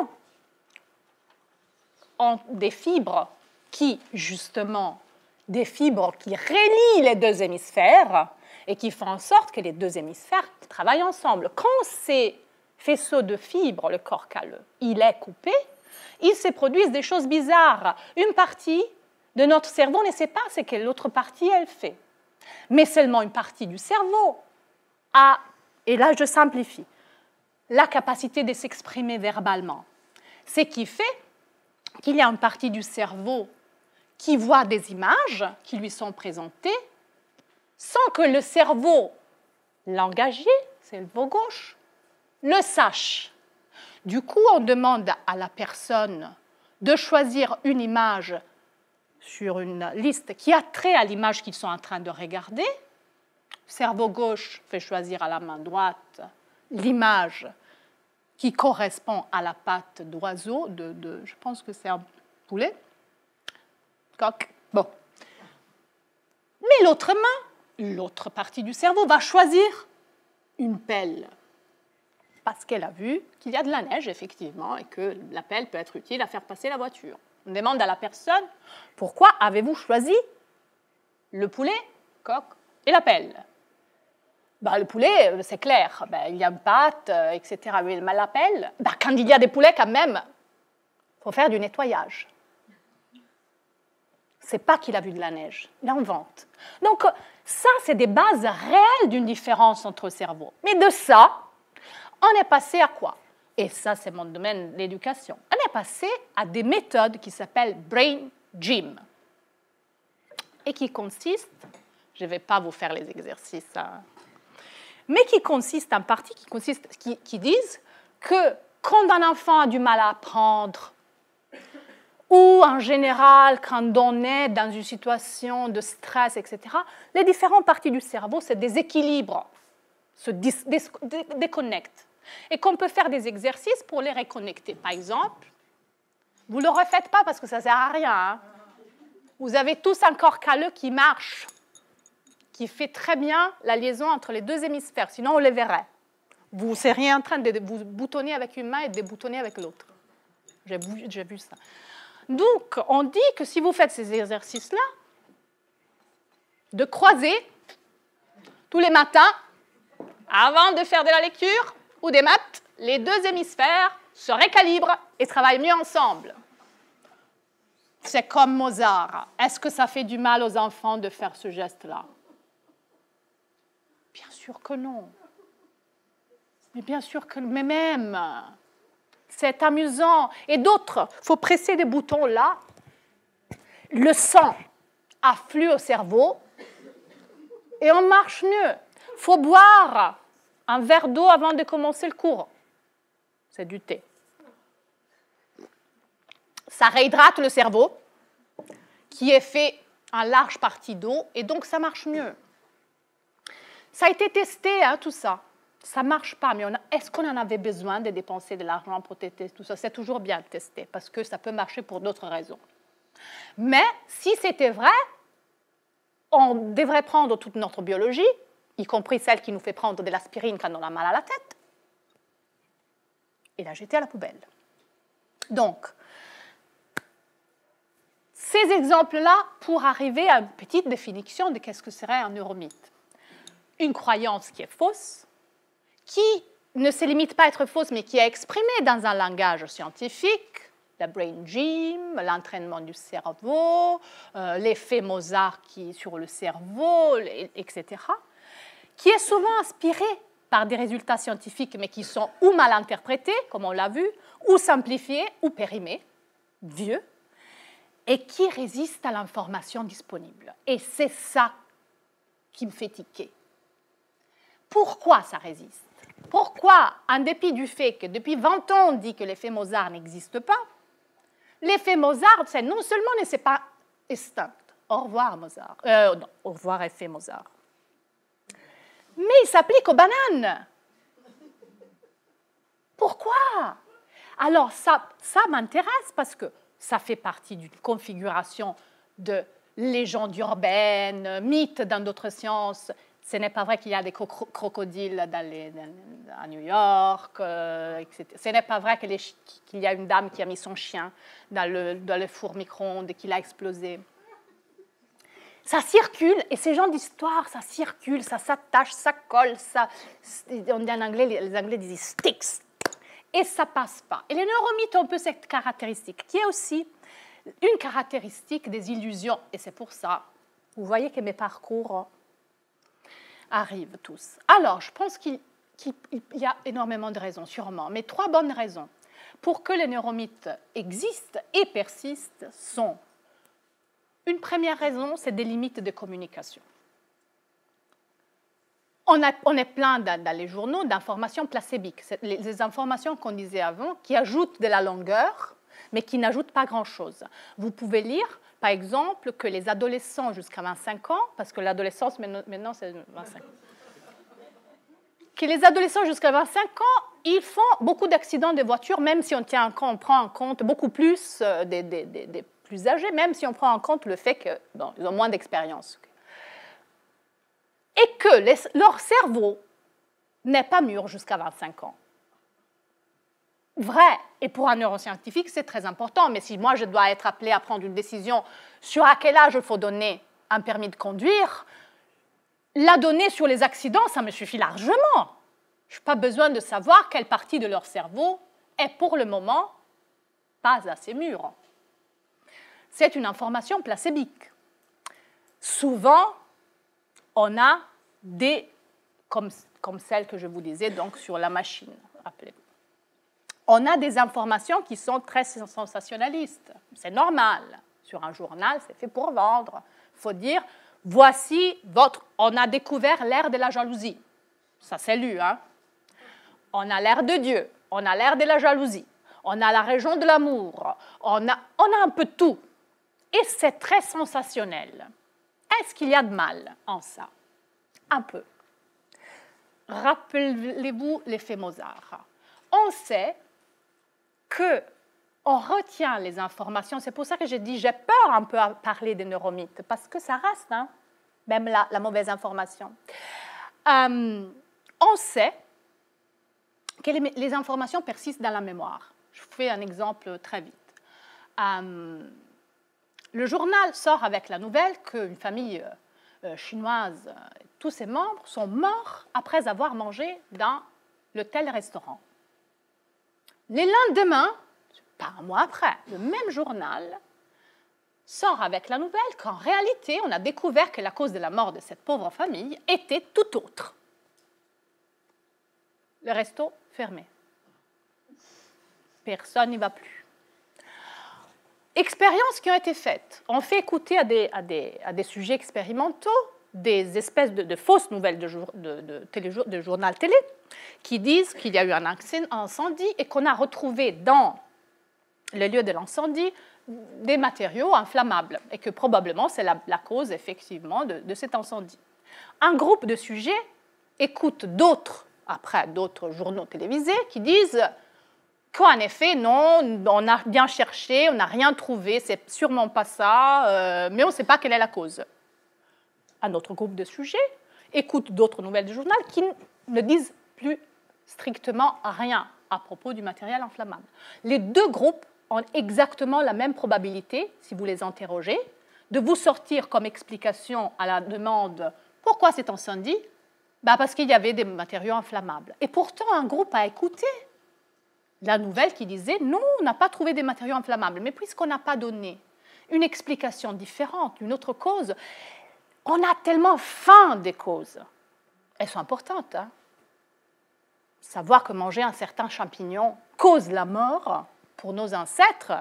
en des fibres qui, justement, des fibres qui relient les 2 hémisphères et qui font en sorte que les 2 hémisphères travaillent ensemble. Quand ces faisceaux de fibres, le corps calleux, il est coupé, il se produisent des choses bizarres. Une partie de notre cerveau ne sait pas ce que l'autre partie, elle fait. Mais seulement une partie du cerveau a, et là je simplifie, la capacité de s'exprimer verbalement. Ce qui fait qu'il y a une partie du cerveau qui voit des images qui lui sont présentées sans que le cerveau langagier, cerveau gauche, le sache. Du coup, on demande à la personne de choisir une image sur une liste qui a trait à l'image qu'ils sont en train de regarder. Le cerveau gauche fait choisir à la main droite l'image qui correspond à la patte d'oiseau, je pense que c'est un poulet, coq. Bon. Mais l'autre main, l'autre partie du cerveau, va choisir une pelle. Parce qu'elle a vu qu'il y a de la neige, effectivement, et que la pelle peut être utile à faire passer la voiture. On demande à la personne, pourquoi avez-vous choisi le poulet, coq et la pelle? Le poulet, c'est clair, il y a une pâte, etc. Mais la pelle, quand il y a des poulets, quand même, il faut faire du nettoyage. Ce n'est pas qu'il a vu de la neige, il invente. Donc, ça, c'est des bases réelles d'une différence entre cerveaux. Mais de ça, on est passé à quoi? Et ça, c'est mon domaine de l'éducation. On est passé à des méthodes qui s'appellent Brain Gym et qui consistent, je ne vais pas vous faire les exercices, mais qui consistent en partie, qui disent que quand un enfant a du mal à apprendre, ou en général, quand on est dans une situation de stress, etc., les différentes parties du cerveau se déséquilibrent, se déconnectent. Et qu'on peut faire des exercices pour les reconnecter. Par exemple, Vous ne le refaites pas parce que ça ne sert à rien. Hein. Vous avez tous un corps calleux qui marche, qui fait très bien la liaison entre les deux hémisphères, sinon on les verrait. Vous seriez en train de vous boutonner avec une main et de déboutonner avec l'autre. J'ai vu ça. Donc, on dit que si vous faites ces exercices-là, de croiser tous les matins, avant de faire de la lecture ou des maths, les deux hémisphères se récalibrent et travaillent mieux ensemble. C'est comme Mozart. Est-ce que ça fait du mal aux enfants de faire ce geste-là? Bien sûr que non. Mais bien sûr que mais même, c'est amusant. Et d'autres, il faut presser des boutons là. Le sang afflue au cerveau et on marche mieux. Il faut boire un verre d'eau avant de commencer le cours. C'est du thé. Ça réhydrate le cerveau, qui est fait en large partie d'eau, et donc ça marche mieux. Ça a été testé, hein, tout ça. Ça ne marche pas, mais est-ce qu'on en avait besoin de dépenser de l'argent pour tester tout ça? C'est toujours bien testé, parce que ça peut marcher pour d'autres raisons. Mais si c'était vrai, on devrait prendre toute notre biologie, y compris celle qui nous fait prendre de l'aspirine quand on a mal à la tête, et la jeter à la poubelle. Donc, ces exemples-là pour arriver à une petite définition de qu'est-ce que serait un neuromythe. Une croyance qui est fausse, qui ne se limite pas à être fausse, mais qui est exprimée dans un langage scientifique, la brain gym, l'entraînement du cerveau, l'effet Mozart sur le cerveau, etc., qui est souvent inspirée par des résultats scientifiques, mais qui sont ou mal interprétés, comme on l'a vu, ou simplifiés, ou périmés, vieux, et qui résistent à l'information disponible. Et c'est ça qui me fait tiquer. Pourquoi ça résiste? Pourquoi, en dépit du fait que depuis 20 ans, on dit que l'effet Mozart n'existe pas, l'effet Mozart, c'est non seulement ne s'est pas extinct, au revoir Mozart, non, au revoir effet Mozart, mais il s'applique aux bananes. Pourquoi? Alors ça m'intéresse parce que ça fait partie d'une configuration de légende urbaine, mythe dans d'autres sciences. Ce n'est pas vrai qu'il y a des crocodiles à New York, etc. Ce n'est pas vrai qu'il y a une dame qui a mis son chien dans le four micro-ondes et qu'il a explosé. Ça circule, et ces genres d'histoires, ça circule, ça s'attache, ça colle, ça, en anglais, les Anglais disent « sticks », et ça passe pas. Et les neuromythes ont un peu cette caractéristique, qui est aussi une caractéristique des illusions, et c'est pour ça, vous voyez que mes parcours arrivent tous. Alors, je pense qu'il y a énormément de raisons, sûrement, mais 3 bonnes raisons pour que les neuromythes existent et persistent sont: une première raison, c'est des limites de communication. On est plein dans les journaux d'informations placébiques, les informations qu'on disait avant, qui ajoutent de la longueur, mais qui n'ajoutent pas grand-chose. Vous pouvez lire, par exemple, que les adolescents jusqu'à 25 ans, parce que l'adolescence maintenant c'est 25 ans, que les adolescents jusqu'à 25 ans, ils font beaucoup d'accidents de voiture, même si on prend en compte beaucoup plus des plus âgés, même si on prend en compte le fait qu'ils ont moins d'expérience. Et que leur cerveau n'est pas mûr jusqu'à 25 ans. Vrai, et pour un neuroscientifique, c'est très important, mais si moi je dois être appelé à prendre une décision sur à quel âge il faut donner un permis de conduire, la donnée sur les accidents, ça me suffit largement. Je n'ai pas besoin de savoir quelle partie de leur cerveau est pour le moment pas assez mûre. C'est une information placébique. Souvent, on a comme celle que je vous disais, donc sur la machine, rappelez-vous. On a des informations qui sont très sensationnalistes. C'est normal. Sur un journal, c'est fait pour vendre. Il faut dire, voici on a découvert l'ère de la jalousie. Ça, c'est lu, hein? On a l'ère de Dieu, on a l'ère de la jalousie, on a la région de l'amour, on a un peu de tout. Et c'est très sensationnel. Est-ce qu'il y a de mal en ça? Un peu. Rappelez-vous l'effet Mozart. On sait que on retient les informations. C'est pour ça que j'ai dit, j'ai peur un peu à parler des neuromythes, parce que ça reste, hein, même la mauvaise information. On sait que les informations persistent dans la mémoire. Je vous fais un exemple très vite. Le journal sort avec la nouvelle qu'une famille chinoise, tous ses membres sont morts après avoir mangé dans le tel restaurant. Les lendemains, pas un mois après, le même journal sort avec la nouvelle qu'en réalité, on a découvert que la cause de la mort de cette pauvre famille était tout autre. Le resto fermé. Personne n'y va plus. Expériences qui ont été faites. On fait écouter à des sujets expérimentaux des espèces de fausses nouvelles de journal télé qui disent qu'il y a eu un incendie et qu'on a retrouvé dans le lieu de l'incendie des matériaux inflammables et que probablement c'est la cause effectivement de cet incendie. Un groupe de sujets écoute d'autres journaux télévisés qui disent qu'en effet, non, on a bien cherché, on n'a rien trouvé, c'est sûrement pas ça, mais on ne sait pas quelle est la cause. Un autre groupe de sujets écoute d'autres nouvelles du journal qui ne disent plus strictement rien à propos du matériel inflammable. Les deux groupes ont exactement la même probabilité, si vous les interrogez, de vous sortir comme explication à la demande « Pourquoi cet incendie ?» Parce qu'il y avait des matériaux inflammables. Et pourtant, un groupe a écouté la nouvelle qui disait « Non, on n'a pas trouvé des matériaux inflammables. » Mais puisqu'on n'a pas donné une explication différente, une autre cause, on a tellement faim des causes. Elles sont importantes. Hein? Savoir que manger un certain champignon cause la mort pour nos ancêtres,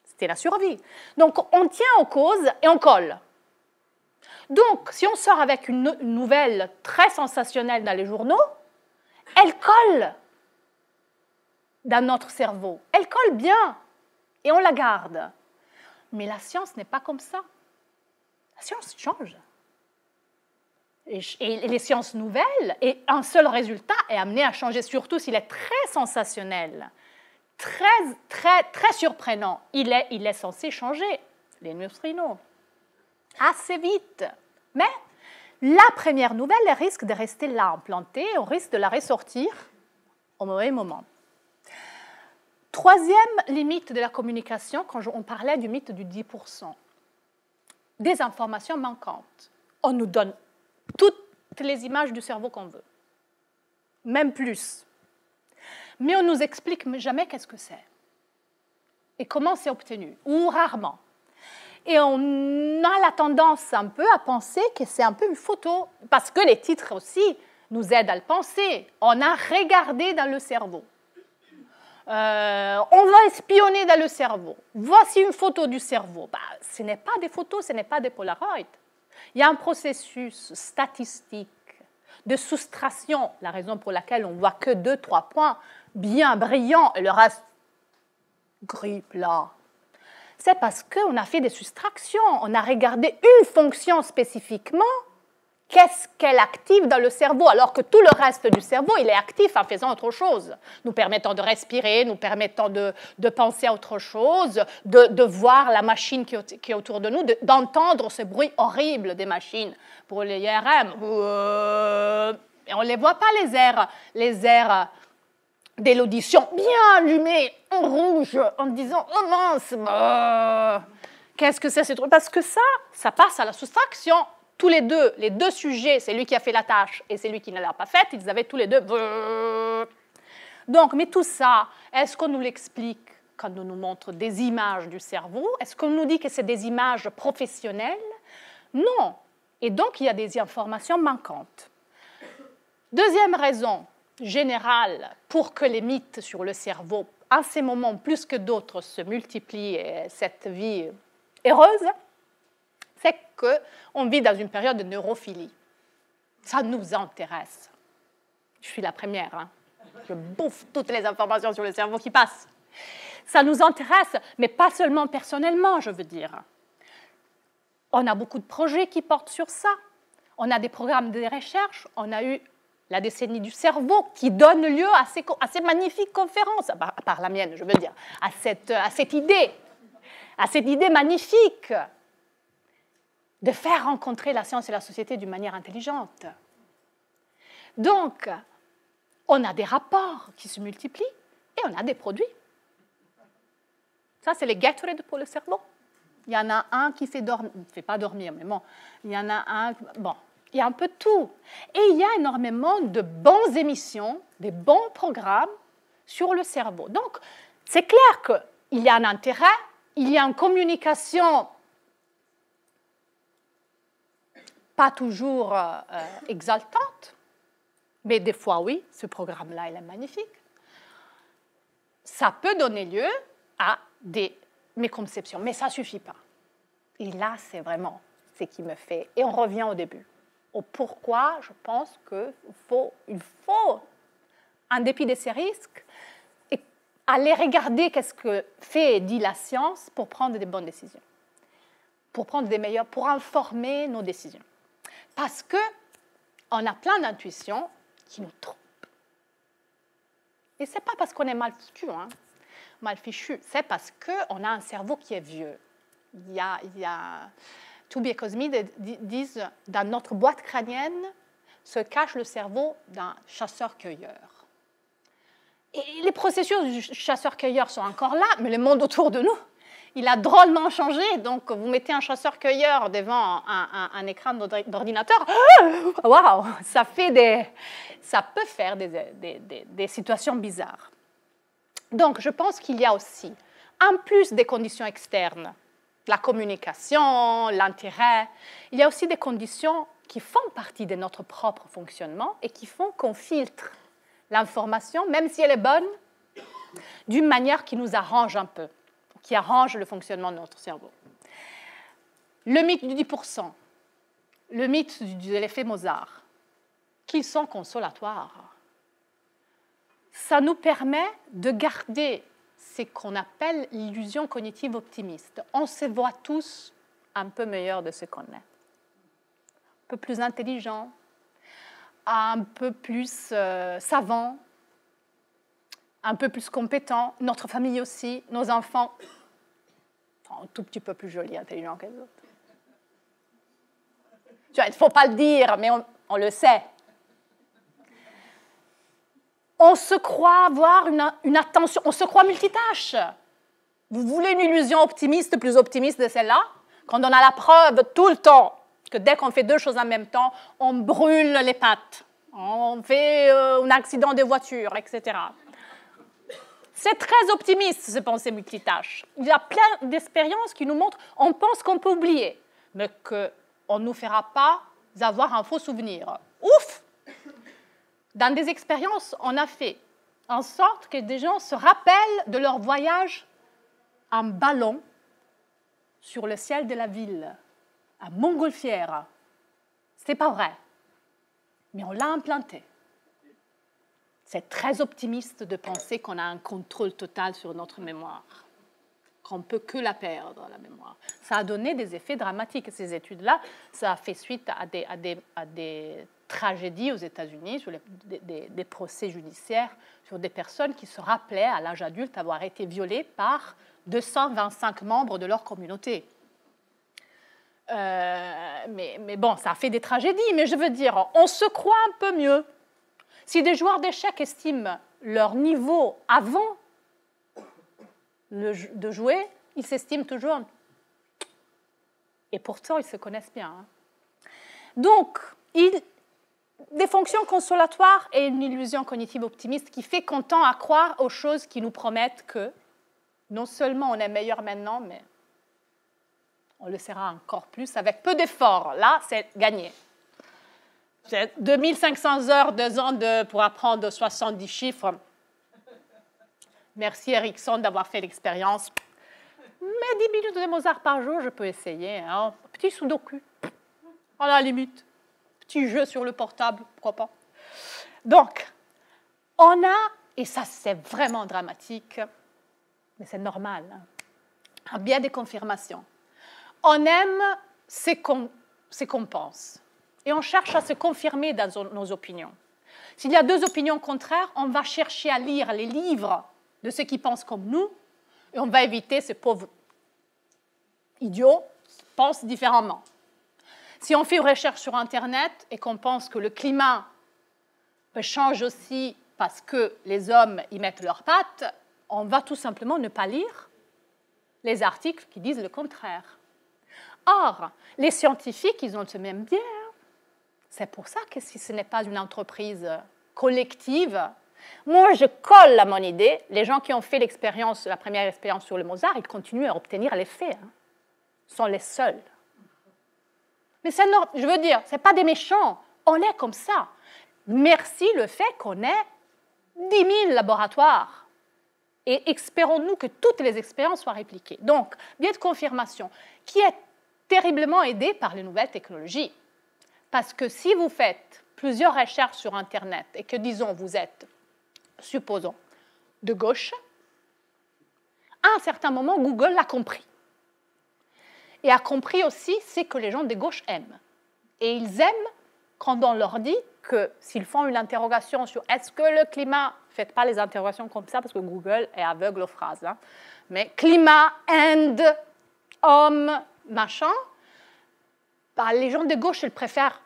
c'était la survie. Donc, on tient aux causes et on colle. Donc, si on sort avec une nouvelle très sensationnelle dans les journaux, elle colle dans notre cerveau. Elle colle bien et on la garde. Mais la science n'est pas comme ça. La science change. Et les sciences nouvelles, et un seul résultat est amené à changer, surtout s'il est très sensationnel, très surprenant. Il est censé changer, les neutrinos, assez vite. Mais la première nouvelle, elle risque de rester là, implantée, on risque de la ressortir au mauvais moment. Troisième limite de la communication, quand on parlait du mythe du 10%. Des informations manquantes. On nous donne toutes les images du cerveau qu'on veut, même plus. Mais on ne nous explique jamais qu'est-ce que c'est et comment c'est obtenu, ou rarement. Et on a la tendance un peu à penser que c'est un peu une photo, parce que les titres aussi nous aident à le penser. On a regardé dans le cerveau. On va espionner dans le cerveau. Voici une photo du cerveau. Ce n'est pas des photos, ce n'est pas des Polaroids. Il y a un processus statistique de soustraction, la raison pour laquelle on ne voit que 2-3 points bien brillants et le reste gris plat. C'est parce qu'on a fait des soustractions, on a regardé une fonction spécifiquement, qu'est-ce qu'elle active dans le cerveau, alors que tout le reste du cerveau, il est actif en faisant autre chose, nous permettant de respirer, nous permettant de penser à autre chose, de voir la machine qui est autour de nous, d'entendre ce bruit horrible des machines. Pour les IRM, et on ne les voit pas, les airs de l'audition bien allumés, en rouge, en disant « Oh mince, qu'est-ce que c'est ce truc ?» Parce que ça passe à la soustraction. Tous les deux sujets, c'est lui qui a fait la tâche et c'est lui qui ne l'a pas faite, ils avaient tous les deux. Donc, mais tout ça, est-ce qu'on nous l'explique quand on nous montre des images du cerveau? Est-ce qu'on nous dit que c'est des images professionnelles? Non. Et donc, il y a des informations manquantes. Deuxième raison générale pour que les mythes sur le cerveau, à ces moments plus que d'autres, se multiplient et cette vie heureuse, c'est qu'on vit dans une période de neurophilie. Ça nous intéresse. Je suis la première. Hein. Je bouffe toutes les informations sur le cerveau qui passent. Ça nous intéresse, mais pas seulement personnellement, je veux dire. On a beaucoup de projets qui portent sur ça. On a des programmes de recherche. On a eu la décennie du cerveau, qui donne lieu à ces magnifiques conférences, à part la mienne, je veux dire, à cette idée magnifique de faire rencontrer la science et la société d'une manière intelligente. Donc, on a des rapports qui se multiplient et on a des produits. Ça, c'est les Gatorade pour le cerveau. Il y en a un qui fait pas dormir, mais bon, il y en a un, bon, il y a un peu de tout. Et il y a énormément de bonnes émissions, des bons programmes sur le cerveau. Donc, c'est clair qu'il y a un intérêt, il y a une communication pas toujours exaltante, mais des fois, oui, ce programme-là, il est magnifique. Ça peut donner lieu à des méconceptions, mais ça ne suffit pas. Et là, c'est vraiment ce qui me fait... Et on revient au début. Au pourquoi, je pense qu'il faut, en dépit de ces risques, aller regarder qu'est-ce que fait et dit la science pour prendre des bonnes décisions, pour informer nos décisions. Parce qu'on a plein d'intuitions qui nous trompent. Et ce n'est pas parce qu'on est mal fichu, c'est parce qu'on a un cerveau qui est vieux. Il y a Tooby et Cosmi disent, dans notre boîte crânienne se cache le cerveau d'un chasseur-cueilleur. Et les processus du chasseur-cueilleur sont encore là, mais le monde autour de nous, il a drôlement changé. Donc, vous mettez un chasseur-cueilleur devant un écran d'ordinateur, waouh, ça peut faire des situations bizarres. Donc, je pense qu'il y a aussi, en plus des conditions externes, la communication, l'intérêt, il y a aussi des conditions qui font partie de notre propre fonctionnement et qui font qu'on filtre l'information, même si elle est bonne, d'une manière qui nous arrange un peu, qui arrange le fonctionnement de notre cerveau. Le mythe du 10%, le mythe de l'effet Mozart, qu'ils sont consolatoires. Ça nous permet de garder ce qu'on appelle l'illusion cognitive optimiste. On se voit tous un peu meilleurs de ce qu'on est. Un peu plus intelligent, un peu plus savant, un peu plus compétent, notre famille aussi, nos enfants, un tout petit peu plus jolis, intelligents que les autres. Il ne faut pas le dire, mais on le sait. On se croit avoir une attention, on se croit multitâche. Vous voulez une illusion optimiste, plus optimiste de celle-là? Quand on a la preuve tout le temps que dès qu'on fait deux choses en même temps, on brûle les pattes, on fait un accident de voiture, etc. C'est très optimiste, ces pensées multitâches. Il y a plein d'expériences qui nous montrent qu'on pense qu'on peut oublier, mais qu'on ne nous fera pas avoir un faux souvenir. Ouf! Dans des expériences, on a fait en sorte que des gens se rappellent de leur voyage en ballon sur le ciel de la ville, à Montgolfière. Ce n'est pas vrai, mais on l'a implanté. C'est très optimiste de penser qu'on a un contrôle total sur notre mémoire, qu'on ne peut que la perdre, la mémoire. Ça a donné des effets dramatiques, ces études-là. Ça a fait suite à des tragédies aux États-Unis, sur des procès judiciaires sur des personnes qui se rappelaient à l'âge adulte avoir été violées par 225 membres de leur communauté. Mais bon, ça a fait des tragédies, mais je veux dire, on se croit un peu mieux. Si des joueurs d'échecs estiment leur niveau avant de jouer, ils s'estiment toujours. Et pourtant, ils se connaissent bien. Hein. Donc, des fonctions consolatoires et une illusion cognitive optimiste qui fait qu'on tend à croire aux choses qui nous promettent que non seulement on est meilleur maintenant, mais on le sera encore plus avec peu d'efforts. Là, c'est gagné. C'est 2500 heures, 2 ans pour apprendre 70 chiffres. Merci Erickson d'avoir fait l'expérience. Mais 10 minutes de Mozart par jour, je peux essayer. Hein. Petit sudoku, à la limite. Petit jeu sur le portable, pourquoi pas. Donc, on a, et ça c'est vraiment dramatique, mais c'est normal, hein, bien des confirmations. On aime ce qu'on pense. Et on cherche à se confirmer dans nos opinions. S'il y a deux opinions contraires, on va chercher à lire les livres de ceux qui pensent comme nous, et on va éviter ces pauvres idiots qui pensent différemment. Si on fait une recherche sur Internet et qu'on pense que le climat change aussi parce que les hommes y mettent leurs pattes, on va tout simplement ne pas lire les articles qui disent le contraire. Or, les scientifiques, ils ont ce même biais. C'est pour ça que si ce n'est pas une entreprise collective, moi je colle à mon idée, les gens qui ont fait l'expérience, la première expérience sur le Mozart, ils continuent à obtenir l'effet. Ils sont les seuls. Mais je veux dire, ce n'est pas des méchants, on est comme ça. Merci le fait qu'on ait 10 000 laboratoires. Et espérons-nous que toutes les expériences soient répliquées. Donc, biais de confirmation, qui est terriblement aidé par les nouvelles technologies. Parce que si vous faites plusieurs recherches sur Internet et que, disons, vous êtes, supposons, de gauche, à un certain moment, Google l'a compris. Et a compris aussi ce que les gens de gauche aiment. Et ils aiment quand on leur dit que s'ils font une interrogation sur est-ce que le climat, faites pas les interrogations comme ça parce que Google est aveugle aux phrases, hein, mais climat, Inde, homme, machin, bah, les gens de gauche, ils préfèrent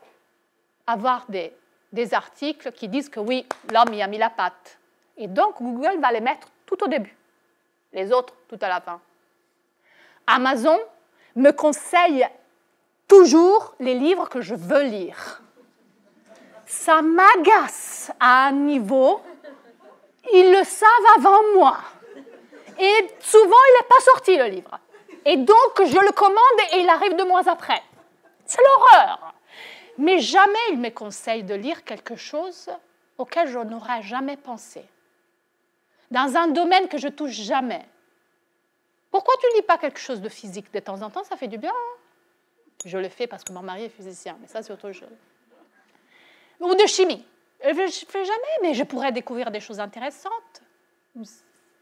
avoir des articles qui disent que oui, l'homme y a mis la patte. Et donc, Google va les mettre tout au début, les autres tout à la fin. Amazon me conseille toujours les livres que je veux lire. Ça m'agace à un niveau, ils le savent avant moi. Et souvent, il n'est pas sorti, le livre. Et donc, je le commande et il arrive 2 mois après. C'est l'horreur. Mais jamais il me conseille de lire quelque chose auquel je n'aurais jamais pensé. Dans un domaine que je touche jamais. Pourquoi tu ne lis pas quelque chose de physique de temps en temps? Ça fait du bien. Je le fais parce que mon mari est physicien, mais ça, c'est autre chose. Ou de chimie. Je ne fais jamais, mais je pourrais découvrir des choses intéressantes. Une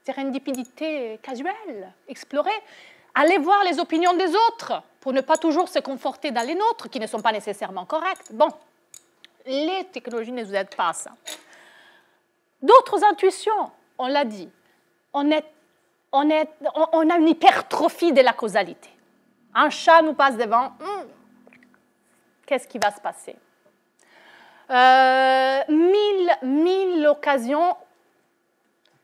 sérendipité casuelle, explorer. Aller voir les opinions des autres pour ne pas toujours se conforter dans les nôtres qui ne sont pas nécessairement correctes. Bon, les technologies ne nous aident pas à ça. D'autres intuitions, on l'a dit. On a une hypertrophie de la causalité. Un chat nous passe devant. Qu'est-ce qui va se passer? 1000 occasions.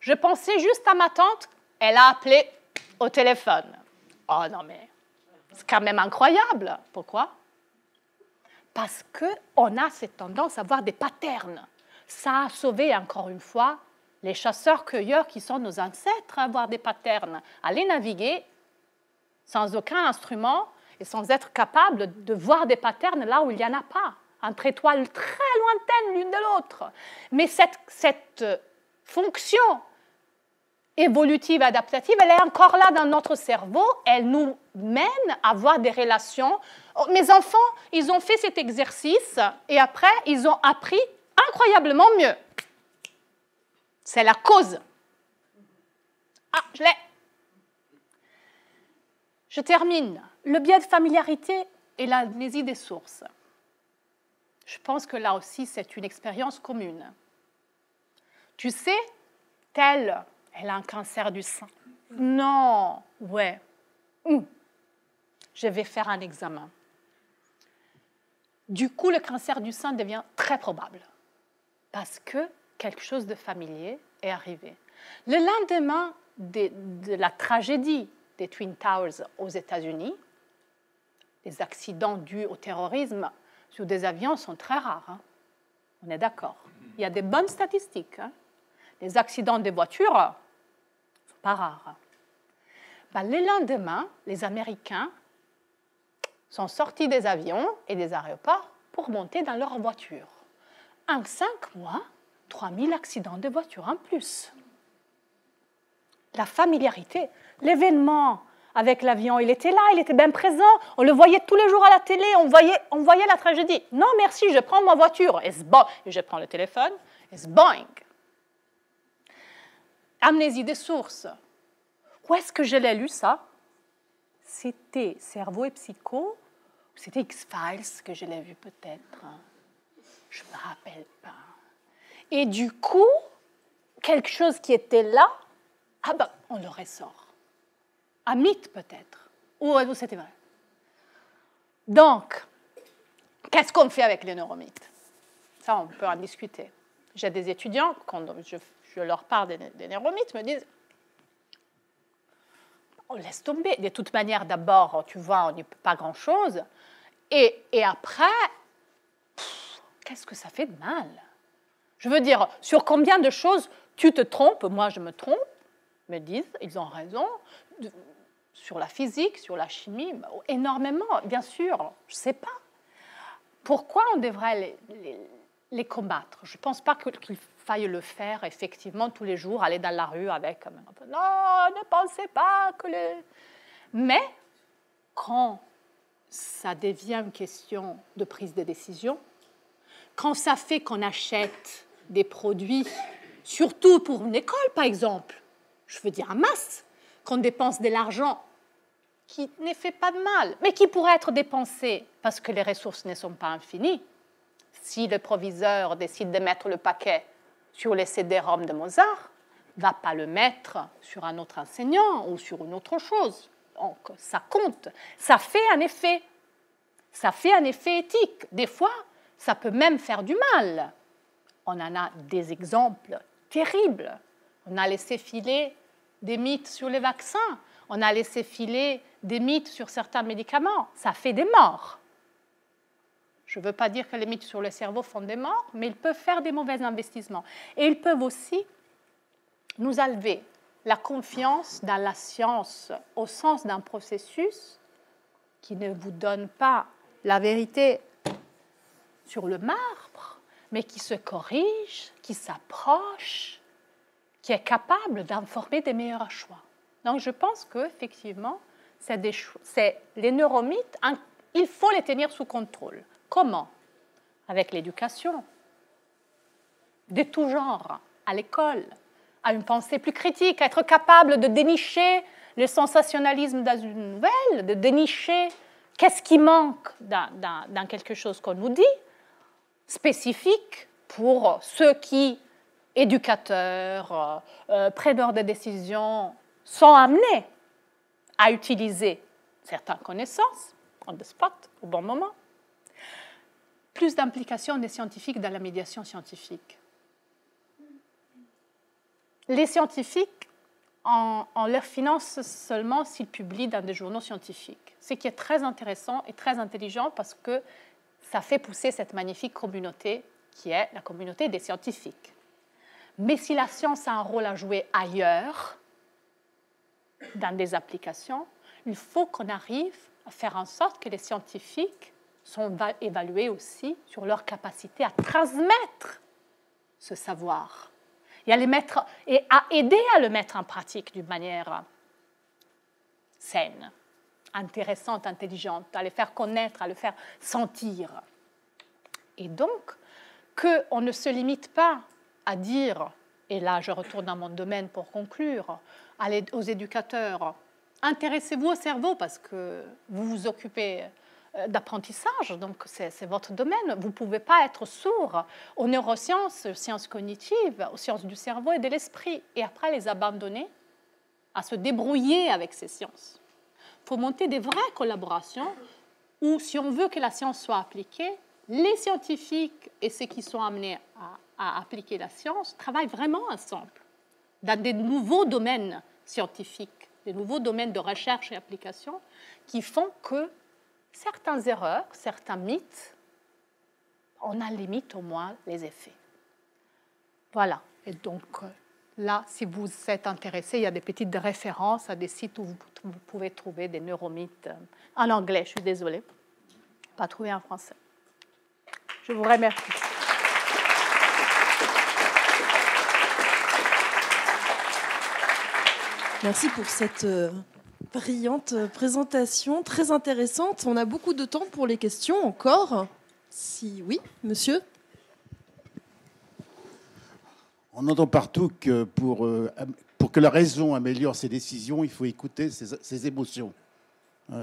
Je pensais juste à ma tante. Elle a appelé au téléphone. Oh non, mais c'est quand même incroyable. Pourquoi? Parce qu'on a cette tendance à voir des patterns. Ça a sauvé, encore une fois, les chasseurs-cueilleurs qui sont nos ancêtres à avoir des patterns. Aller naviguer sans aucun instrument et sans être capable de voir des patterns là où il n'y en a pas, entre étoiles très lointaines l'une de l'autre. Mais cette fonction évolutive, adaptative, elle est encore là dans notre cerveau, elle nous mène à avoir des relations. Mes enfants, ils ont fait cet exercice et après, ils ont appris incroyablement mieux. C'est la cause. Ah, je l'ai. Je termine. Le biais de familiarité et l'amnésie des sources. Je pense que là aussi, c'est une expérience commune. Tu sais, telle, elle a un cancer du sein. Non, ouais. Je vais faire un examen. Du coup, le cancer du sein devient très probable parce que quelque chose de familier est arrivé. Le lendemain de la tragédie des Twin Towers aux États-Unis, les accidents dus au terrorisme sur des avions sont très rares. Hein. On est d'accord. Il y a des bonnes statistiques. Hein. Les accidents de voitures ne sont pas rares. Ben, le lendemain, les Américains sont sortis des avions et des aéroports pour monter dans leur voiture. En 5 mois, 3000 accidents de voiture en plus. La familiarité, l'événement avec l'avion, il était là, il était bien présent, on le voyait tous les jours à la télé, on voyait la tragédie. Non, merci, je prends ma voiture, et je prends le téléphone, et boing. Amnésie des sources. Où est-ce que je l'ai lu, ça? C'était Cerveau et Psycho, ou c'était X-Files que je l'ai vu peut-être. Je ne me rappelle pas. Et du coup, quelque chose qui était là, ah ben, on le ressort. Un mythe peut-être. Ou c'était vrai. Donc, qu'est-ce qu'on fait avec les neuromythes? Ça, on peut en discuter. J'ai des étudiants, quand je leur parle des neuromythes, me disent on laisse tomber. De toute manière, d'abord, tu vois, on n'y peut pas grand-chose. Et après, qu'est-ce que ça fait de mal? Je veux dire, sur combien de choses tu te trompes? Moi, je me trompe, me disent, ils ont raison. Sur la physique, sur la chimie, énormément, bien sûr, je ne sais pas. Pourquoi on devrait les combattre? Je ne pense pas qu'il faille le faire, effectivement, tous les jours, aller dans la rue avec... Non, ne pensez pas que les... Mais, quand ça devient une question de prise de décision, quand ça fait qu'on achète des produits, surtout pour une école, par exemple, je veux dire en masse, qu'on dépense de l'argent qui ne fait pas de mal, mais qui pourrait être dépensé parce que les ressources ne sont pas infinies. Si le proviseur décide de mettre le paquet sur les CD-ROM de Mozart, ne va pas le mettre sur un autre enseignant ou sur une autre chose. Donc, ça compte. Ça fait un effet. Ça fait un effet éthique. Des fois, ça peut même faire du mal. On en a des exemples terribles. On a laissé filer des mythes sur les vaccins. On a laissé filer des mythes sur certains médicaments. Ça fait des morts. Je ne veux pas dire que les mythes sur le cerveau font des morts, mais ils peuvent faire des mauvais investissements. Et ils peuvent aussi nous enlever la confiance dans la science au sens d'un processus qui ne vous donne pas la vérité sur le marbre, mais qui se corrige, qui s'approche, qui est capable d'informer des meilleurs choix. Donc je pense qu'effectivement, les neuromythes, il faut les tenir sous contrôle. Comment? Avec l'éducation, de tout genre, à l'école, à une pensée plus critique, à être capable de dénicher le sensationnalisme dans une nouvelle, de dénicher qu'est-ce qui manque dans quelque chose qu'on nous dit, spécifique pour ceux qui, éducateurs, preneurs de décisions, sont amenés à utiliser certaines connaissances, on the spot, au bon moment. Plus d'implication des scientifiques dans la médiation scientifique. Les scientifiques, on leur finance seulement s'ils publient dans des journaux scientifiques, ce qui est très intéressant et très intelligent parce que ça fait pousser cette magnifique communauté qui est la communauté des scientifiques. Mais si la science a un rôle à jouer ailleurs, dans des applications, il faut qu'on arrive à faire en sorte que les scientifiques sont évalués aussi sur leur capacité à transmettre ce savoir et à aider à le mettre en pratique d'une manière saine, intéressante, intelligente, à le faire connaître, à le faire sentir. Et donc, qu'on ne se limite pas à dire, et là je retourne dans mon domaine pour conclure, aux éducateurs, intéressez-vous au cerveau parce que vous vous occupez d'apprentissage, donc c'est votre domaine. Vous ne pouvez pas être sourd aux neurosciences, aux sciences cognitives, aux sciences du cerveau et de l'esprit, et après les abandonner à se débrouiller avec ces sciences. Il faut monter des vraies collaborations où, si on veut que la science soit appliquée, les scientifiques et ceux qui sont amenés à appliquer la science travaillent vraiment ensemble dans des nouveaux domaines scientifiques, des nouveaux domaines de recherche et application qui font que certaines erreurs, certains mythes, on a limite au moins les effets. Voilà. Et donc là, si vous êtes intéressé, il y a des petites références à des sites où vous pouvez trouver des neuromythes en anglais. Je suis désolée, pas trouvé en français. Je vous remercie. Merci pour cette brillante présentation, très intéressante. On a beaucoup de temps pour les questions encore. Si oui, monsieur. On entend partout que pour que la raison améliore ses décisions, il faut écouter ses émotions.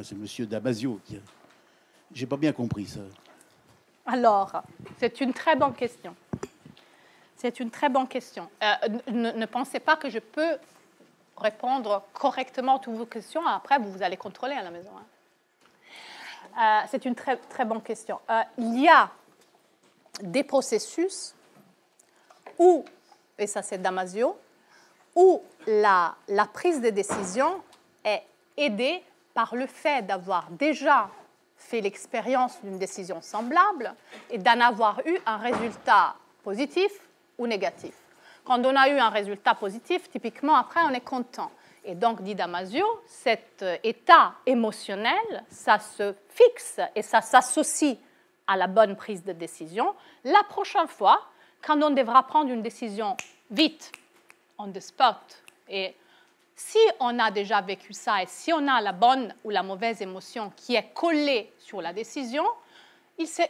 C'est monsieur Damasio qui... J'ai pas bien compris ça. Alors, c'est une très bonne question. C'est une très bonne question. Ne pensez pas que je peux répondre correctement à toutes vos questions. Après, vous allez contrôler à la maison. C'est une très, très bonne question. Il y a des processus où, et ça c'est Damasio, où la prise de décision est aidée par le fait d'avoir déjà fait l'expérience d'une décision semblable et d'en avoir eu un résultat positif ou négatif. Quand on a eu un résultat positif, typiquement, après, on est content. Et donc, dit Damasio, cet état émotionnel, ça se fixe et ça s'associe à la bonne prise de décision. La prochaine fois, quand on devra prendre une décision vite, on the spot, et si on a déjà vécu ça et si on a la bonne ou la mauvaise émotion qui est collée sur la décision,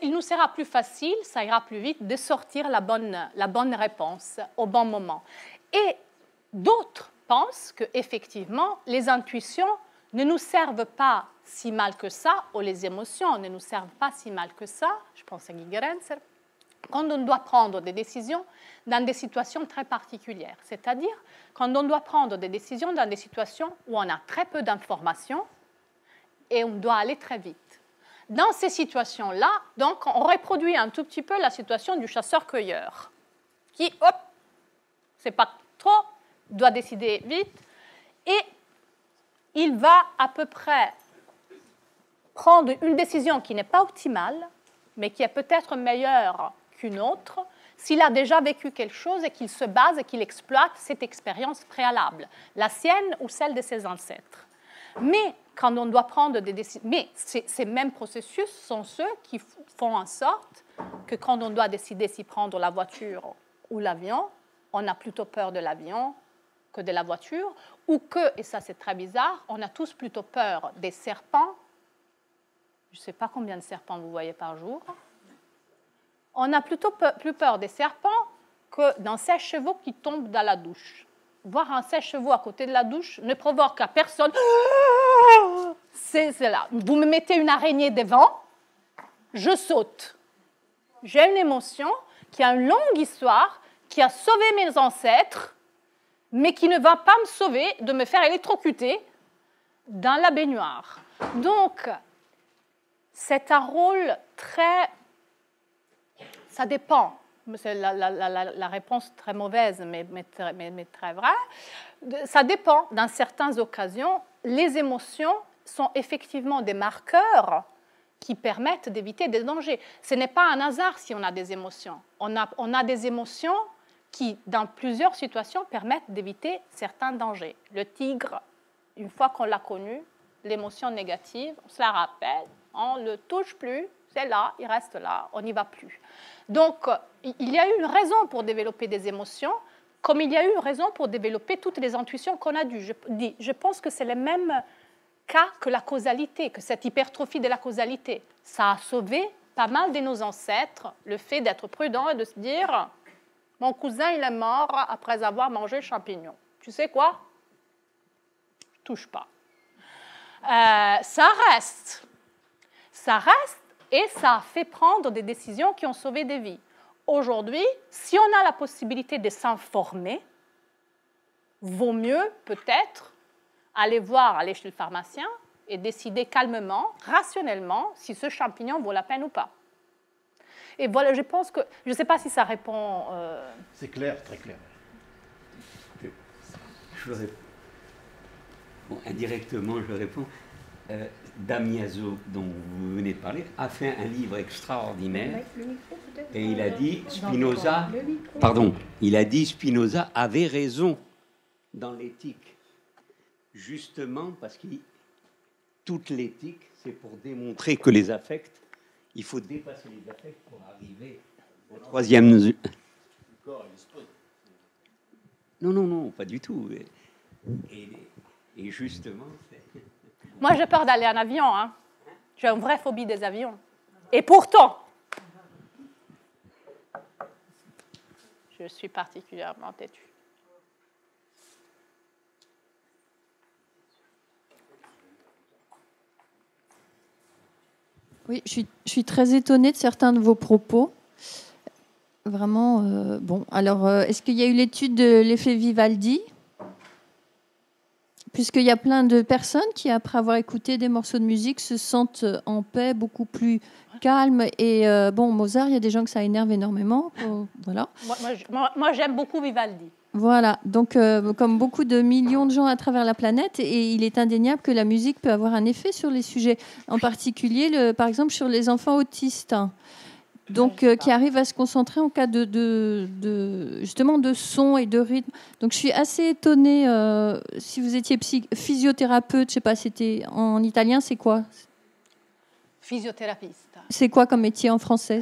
il nous sera plus facile, ça ira plus vite, de sortir la bonne réponse au bon moment. Et d'autres pensent qu'effectivement, les intuitions ne nous servent pas si mal que ça, ou les émotions ne nous servent pas si mal que ça, je pense à Guy Gerenzer, quand on doit prendre des décisions dans des situations très particulières. C'est-à-dire quand on doit prendre des décisions dans des situations où on a très peu d'informations et on doit aller très vite. Dans ces situations-là, donc, on reproduit un tout petit peu la situation du chasseur-cueilleur qui, hop, c'est pas trop, doit décider vite et il va à peu près prendre une décision qui n'est pas optimale, mais qui est peut-être meilleure qu'une autre, s'il a déjà vécu quelque chose et qu'il se base et qu'il exploite cette expérience préalable, la sienne ou celle de ses ancêtres. Mais quand on doit prendre des décisions, mais ces mêmes processus sont ceux qui font en sorte que quand on doit décider si prendre la voiture ou l'avion, on a plutôt peur de l'avion que de la voiture, ou que, et ça c'est très bizarre, on a tous plutôt peur des serpents. Je ne sais pas combien de serpents vous voyez par jour. On a plutôt plus peur des serpents que d'un sèche-chevaux qui tombe dans la douche. Voir un sèche-chevaux à côté de la douche ne provoque à personne. C'est là. Vous me mettez une araignée devant, je saute. J'ai une émotion qui a une longue histoire, qui a sauvé mes ancêtres, mais qui ne va pas me sauver de me faire électrocuter dans la baignoire. Donc, c'est un rôle très... Ça dépend. C'est la réponse très mauvaise, mais très vraie. Ça dépend. Dans certaines occasions, les émotions sont effectivement des marqueurs qui permettent d'éviter des dangers. Ce n'est pas un hasard si on a des émotions. On a des émotions qui, dans plusieurs situations, permettent d'éviter certains dangers. Le tigre, une fois qu'on l'a connu, l'émotion négative, on se la rappelle, on ne le touche plus, c'est là, il reste là, on n'y va plus. Donc, il y a eu une raison pour développer des émotions, comme il y a eu une raison pour développer toutes les intuitions qu'on a dues. Je pense que c'est le même cas que la causalité, que cette hypertrophie de la causalité. Ça a sauvé pas mal de nos ancêtres, le fait d'être prudent et de se dire « Mon cousin, il est mort après avoir mangé le champignon. Tu sais quoi? Je touche pas. » Ça reste et ça a fait prendre des décisions qui ont sauvé des vies. Aujourd'hui, si on a la possibilité de s'informer, vaut mieux peut-être aller chez le pharmacien et décider calmement, rationnellement, si ce champignon vaut la peine ou pas. Et voilà, je pense que... Je ne sais pas si ça répond... C'est clair, très clair. Je réponds. Bon, indirectement, je réponds. Damiaso, dont vous venez de parler, a fait un livre extraordinaire. Et il a dit Spinoza avait raison dans l'éthique. Justement parce que toute l'éthique, c'est pour démontrer que les affects, il faut dépasser les affects pour arriver au troisième... Non, pas du tout. Et justement... Moi, j'ai peur d'aller en avion. Hein. J'ai une vraie phobie des avions. Et pourtant, je suis particulièrement têtue. Oui, je suis très étonnée de certains de vos propos. vraiment bon. Alors, est-ce qu'il y a eu l'étude de l'effet Vivaldi? Puisqu'il y a plein de personnes qui, après avoir écouté des morceaux de musique, se sentent en paix, beaucoup plus calmes. Et bon, Mozart, il y a des gens que ça énerve énormément. Voilà. Moi, j'aime beaucoup Vivaldi. Voilà, donc comme beaucoup de millions de gens à travers la planète, et il est indéniable que la musique peut avoir un effet sur les sujets, en particulier, par exemple, sur les enfants autistes. Donc, qui arrivent à se concentrer en cas justement de son et de rythme. Donc, je suis assez étonnée. Si vous étiez physiothérapeute, je ne sais pas, c'était en italien, c'est quoi? Physiothérapeute. C'est quoi comme métier en français?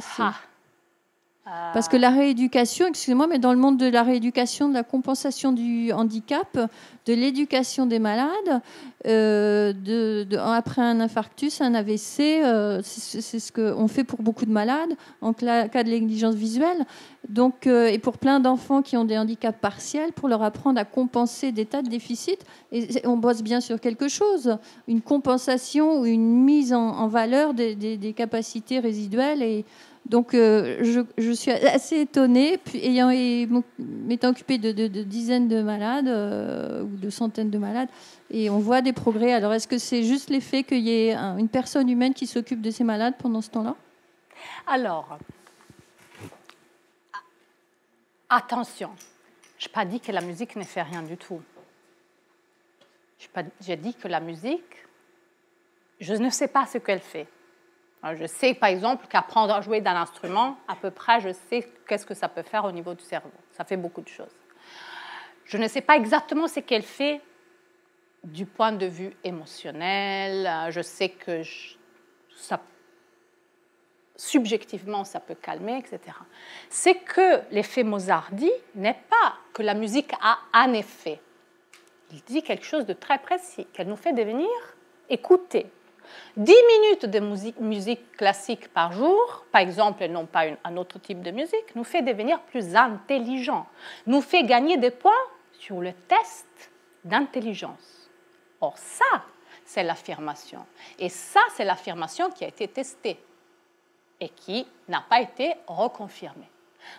Parce que la rééducation, excusez-moi, mais dans le monde de la rééducation, de la compensation du handicap, de l'éducation des malades, après un infarctus, un AVC, c'est ce qu'on fait pour beaucoup de malades, en cas de négligence visuelle. Donc, et pour plein d'enfants qui ont des handicaps partiels, pour leur apprendre à compenser des tas de déficits. Et on bosse bien sur quelque chose, une compensation ou une mise en valeur des capacités résiduelles. Et donc, je suis assez étonnée, puis m'étant occupée de dizaines de malades ou de centaines de malades, et on voit des progrès. Alors, est-ce que c'est juste l'effet qu'il y ait une personne humaine qui s'occupe de ces malades pendant ce temps-là? Alors, attention, je n'ai pas dit que la musique ne fait rien du tout. J'ai dit que la musique, je ne sais pas ce qu'elle fait. Alors, je sais, par exemple, qu'apprendre à jouer d'un instrument, à peu près, je sais qu'est-ce que ça peut faire au niveau du cerveau. Ça fait beaucoup de choses. Je ne sais pas exactement ce qu'elle fait du point de vue émotionnel. Je sais que subjectivement, ça peut calmer, etc. C'est que l'effet Mozart dit n'est pas que la musique a un effet. Il dit quelque chose de très précis, qu'elle nous fait devenir écouter. 10 minutes de musique classique par jour, par exemple, et non pas un autre type de musique, nous fait devenir plus intelligents, nous fait gagner des points sur le test d'intelligence. Or, ça, c'est l'affirmation. Et ça, c'est l'affirmation qui a été testée et qui n'a pas été reconfirmée.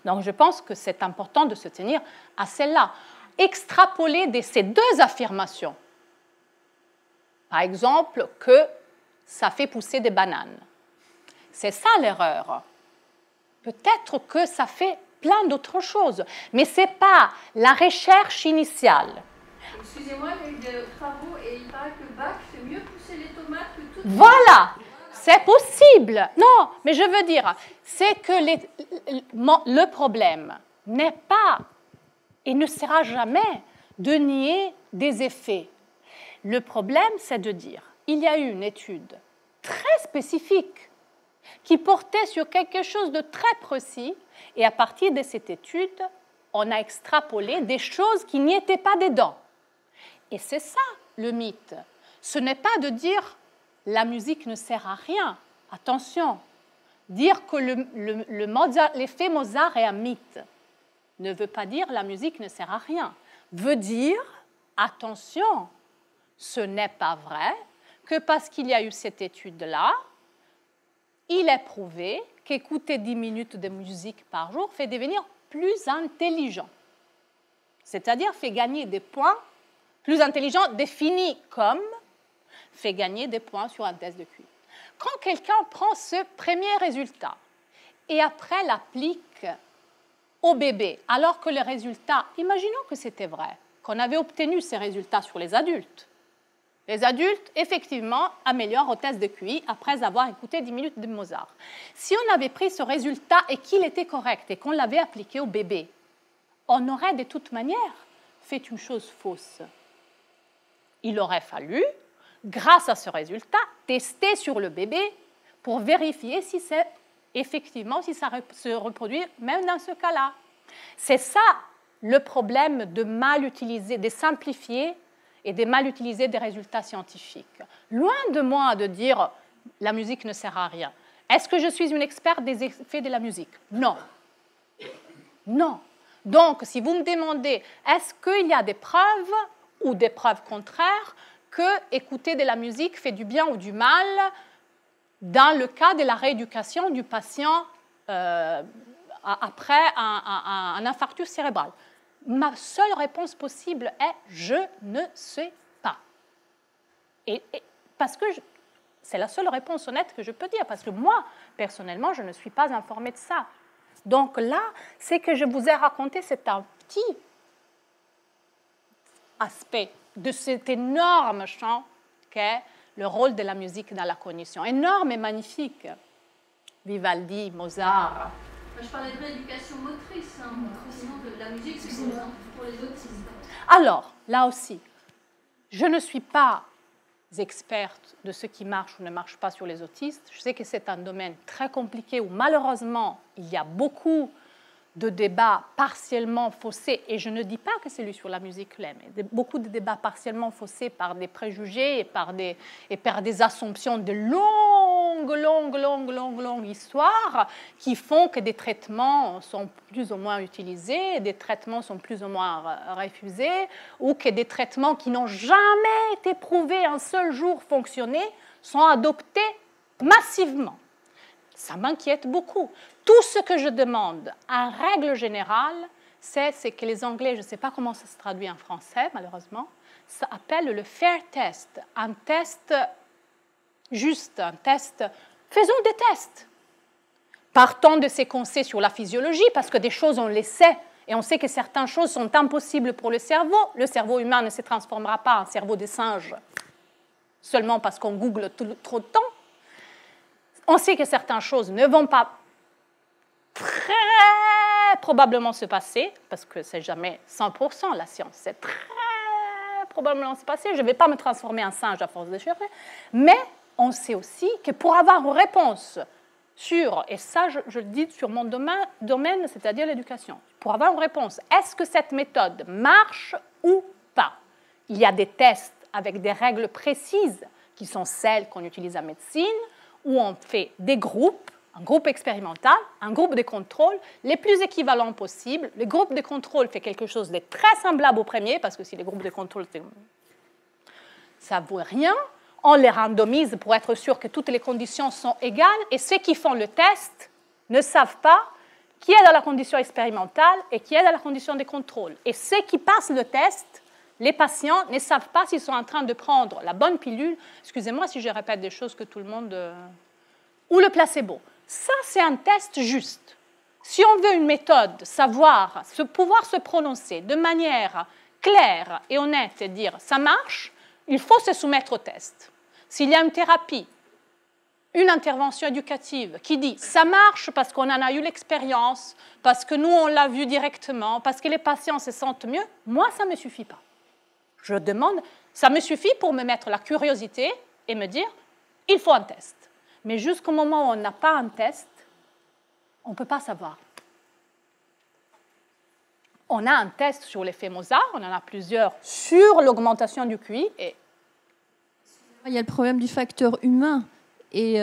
Donc, je pense que c'est important de se tenir à celle-là. Extrapoler de ces deux affirmations. Par exemple, que ça fait pousser des bananes. C'est ça l'erreur. Peut-être que ça fait plein d'autres choses, mais ce n'est pas la recherche initiale. Excusez-moi, il y a eu des travaux et il paraît que Bach fait mieux pousser les tomates que toutes les... Voilà, c'est possible. Non, mais je veux dire, c'est que le problème n'est pas et ne sera jamais de nier des effets. Le problème, c'est de dire il y a eu une étude très spécifique qui portait sur quelque chose de très précis et à partir de cette étude, on a extrapolé des choses qui n'y étaient pas dedans. Et c'est ça le mythe. Ce n'est pas de dire la musique ne sert à rien. Attention, dire que l'effet Mozart est un mythe ne veut pas dire la musique ne sert à rien. Veut dire, attention, ce n'est pas vrai que parce qu'il y a eu cette étude-là, il est prouvé qu'écouter 10 minutes de musique par jour fait devenir plus intelligent. C'est-à-dire fait gagner des points plus intelligents, définis comme fait gagner des points sur un test de QI. Quand quelqu'un prend ce premier résultat et après l'applique au bébé, alors que les résultats, imaginons que c'était vrai, qu'on avait obtenu ces résultats sur les adultes. Les adultes, effectivement, améliorent au test de QI après avoir écouté 10 minutes de Mozart. Si on avait pris ce résultat et qu'il était correct et qu'on l'avait appliqué au bébé, on aurait de toute manière fait une chose fausse. Il aurait fallu, grâce à ce résultat, tester sur le bébé pour vérifier si c'est effectivement, si ça se reproduit même dans ce cas-là. C'est ça le problème de mal utiliser, de simplifier et de mal utiliser des résultats scientifiques. Loin de moi de dire la musique ne sert à rien. Est-ce que je suis une experte des effets de la musique? Non. Non. Donc, si vous me demandez, est-ce qu'il y a des preuves ou des preuves contraires que écouter de la musique fait du bien ou du mal dans le cas de la rééducation du patient après un infarctus cérébral. Ma seule réponse possible est « je ne sais pas ». Parce que c'est la seule réponse honnête que je peux dire, parce que moi, personnellement, je ne suis pas informée de ça. Donc là, ce que je vous ai raconté, c'est un petit aspect de cet énorme champ qu'est le rôle de la musique dans la cognition. Énorme et magnifique. Vivaldi, Mozart. Je parlais de rééducation motrice, sinon de la musique, c'est pour les autistes. Alors, là aussi, je ne suis pas experte de ce qui marche ou ne marche pas sur les autistes. Je sais que c'est un domaine très compliqué où malheureusement, il y a beaucoup de débats partiellement faussés, et je ne dis pas que celui sur la musique l'est, mais beaucoup de débats partiellement faussés par des préjugés et par des assumptions de longues histoires qui font que des traitements sont plus ou moins utilisés, des traitements sont plus ou moins refusés, ou que des traitements qui n'ont jamais été prouvés un seul jour fonctionner sont adoptés massivement. Ça m'inquiète beaucoup. Tout ce que je demande, en règle générale, c'est que les Anglais, je ne sais pas comment ça se traduit en français, malheureusement, ça appelle le fair test, un test juste, un test. Faisons des tests. Partons de ce qu'on sait sur la physiologie, parce que des choses, on les sait, et on sait que certaines choses sont impossibles pour le cerveau. Le cerveau humain ne se transformera pas en cerveau de singe seulement parce qu'on google trop de temps. On sait que certaines choses ne vont pas très probablement se passer, parce que c'est jamais 100% la science, c'est très probablement se passer. Je ne vais pas me transformer en singe à force de chercher, mais on sait aussi que pour avoir une réponse sur, et ça je le dis sur mon domaine, c'est-à-dire l'éducation, pour avoir une réponse, est-ce que cette méthode marche ou pas? Il y a des tests avec des règles précises qui sont celles qu'on utilise en médecine, où on fait des groupes, un groupe expérimental, un groupe de contrôle, les plus équivalents possibles. Le groupe de contrôle fait quelque chose de très semblable au premier, parce que si les groupes de contrôle, ça ne vaut rien. On les randomise pour être sûr que toutes les conditions sont égales, et ceux qui font le test ne savent pas qui est dans la condition expérimentale et qui est dans la condition de contrôle. Et ceux qui passent le test, les patients ne savent pas s'ils sont en train de prendre la bonne pilule, excusez-moi si je répète des choses que tout le monde... ou le placebo. Ça, c'est un test juste. Si on veut une méthode, pouvoir se prononcer de manière claire et honnête et dire « ça marche », il faut se soumettre au test. S'il y a une thérapie, une intervention éducative qui dit « ça marche parce qu'on en a eu l'expérience, parce que nous, on l'a vu directement, parce que les patients se sentent mieux », moi, ça ne me suffit pas. Je demande, ça me suffit pour me mettre la curiosité et me dire « il faut un test ». Mais jusqu'au moment où on n'a pas un test, on ne peut pas savoir. On a un test sur l'effet Mozart, on en a plusieurs sur l'augmentation du QI. Et... Il y a le problème du facteur humain. Et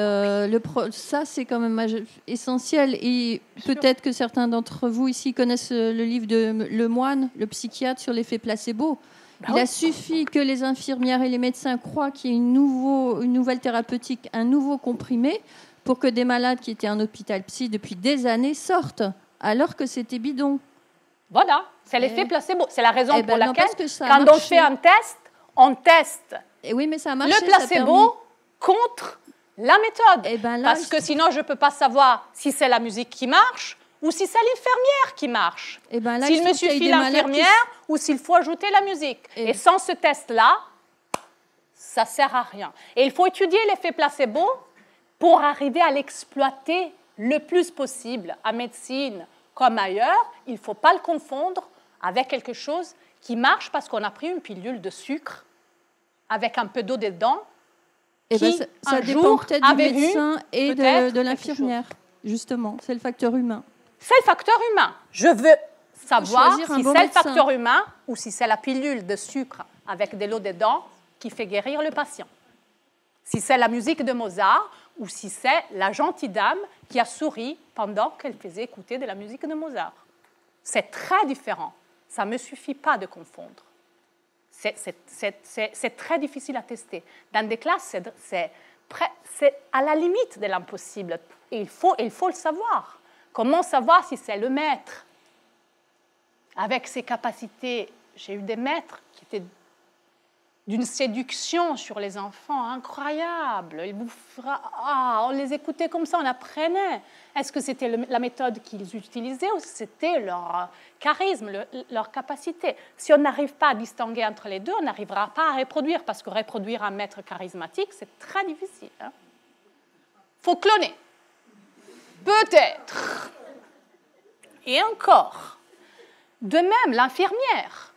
ça, c'est quand même essentiel. Et peut-être que certains d'entre vous ici connaissent le livre de Lemoine, le psychiatre, sur l'effet placebo. Il a suffi que les infirmières et les médecins croient qu'il y ait une nouvelle thérapeutique, un nouveau comprimé, pour que des malades qui étaient en hôpital psy depuis des années sortent, alors que c'était bidon. Voilà, c'est l'effet placebo. C'est la raison pour laquelle, quand on fait un test, on teste oui, mais ça a marché, le placebo contre la méthode. Parce que sinon, je ne peux pas savoir si c'est la musique qui marche ou si c'est l'infirmière qui marche. S'il me suffit l'infirmière ou s'il faut ajouter la musique. Et sans ce test-là, ça ne sert à rien. Et il faut étudier l'effet placebo pour arriver à l'exploiter le plus possible en médecine comme ailleurs. Il ne faut pas le confondre avec quelque chose qui marche parce qu'on a pris une pilule de sucre avec un peu d'eau dedans. Ça dépend peut-être du médecin et de l'infirmière, justement. C'est le facteur humain. C'est le facteur humain. Je veux savoir si c'est le facteur humain ou si c'est la pilule de sucre avec de l'eau dedans qui fait guérir le patient. Si c'est la musique de Mozart ou si c'est la gentille dame qui a souri pendant qu'elle faisait écouter de la musique de Mozart. C'est très différent. Ça ne me suffit pas de confondre. C'est très difficile à tester. Dans des classes, c'est à la limite de l'impossible. Et il faut le savoir. Comment savoir si c'est le maître? Avec ses capacités, j'ai eu des maîtres qui étaient d'une séduction sur les enfants incroyable. On les écoutait comme ça, on apprenait. Est-ce que c'était la méthode qu'ils utilisaient ou c'était leur charisme, leur capacité? Si on n'arrive pas à distinguer entre les deux, on n'arrivera pas à reproduire, parce que reproduire un maître charismatique, c'est très difficile. Faut cloner. Peut-être. Et encore. De même, l'infirmière.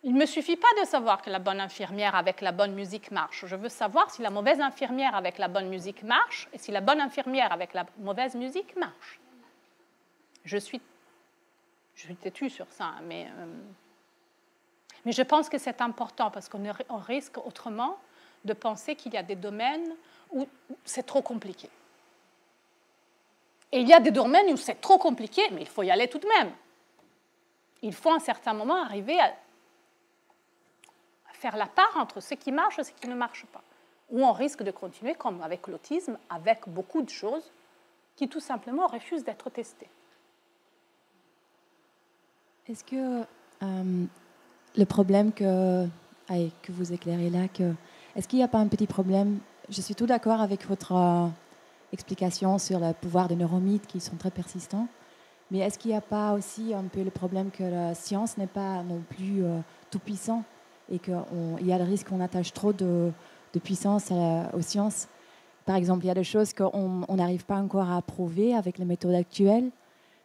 Il ne me suffit pas de savoir que la bonne infirmière avec la bonne musique marche. Je veux savoir si la mauvaise infirmière avec la bonne musique marche et si la bonne infirmière avec la mauvaise musique marche. Je suis têtue sur ça, mais je pense que c'est important parce qu'on risque autrement de penser qu'il y a des domaines où c'est trop compliqué. Et il y a des domaines où c'est trop compliqué, mais il faut y aller tout de même. Il faut à un certain moment arriver à faire la part entre ce qui marche et ce qui ne marche pas. Ou on risque de continuer, comme avec l'autisme, avec beaucoup de choses qui tout simplement refusent d'être testées. Est-ce que le problème que vous éclairez là, est-ce qu'il n'y a pas un petit problème? Je suis tout d'accord avec votre explication sur le pouvoir des neuromythes qui sont très persistants, mais est-ce qu'il n'y a pas aussi un peu le problème que la science n'est pas non plus tout puissant et qu'il y a le risque qu'on attache trop de puissance aux sciences? Par exemple, il y a des choses qu'on n'arrive pas encore à prouver avec les méthodes actuelles.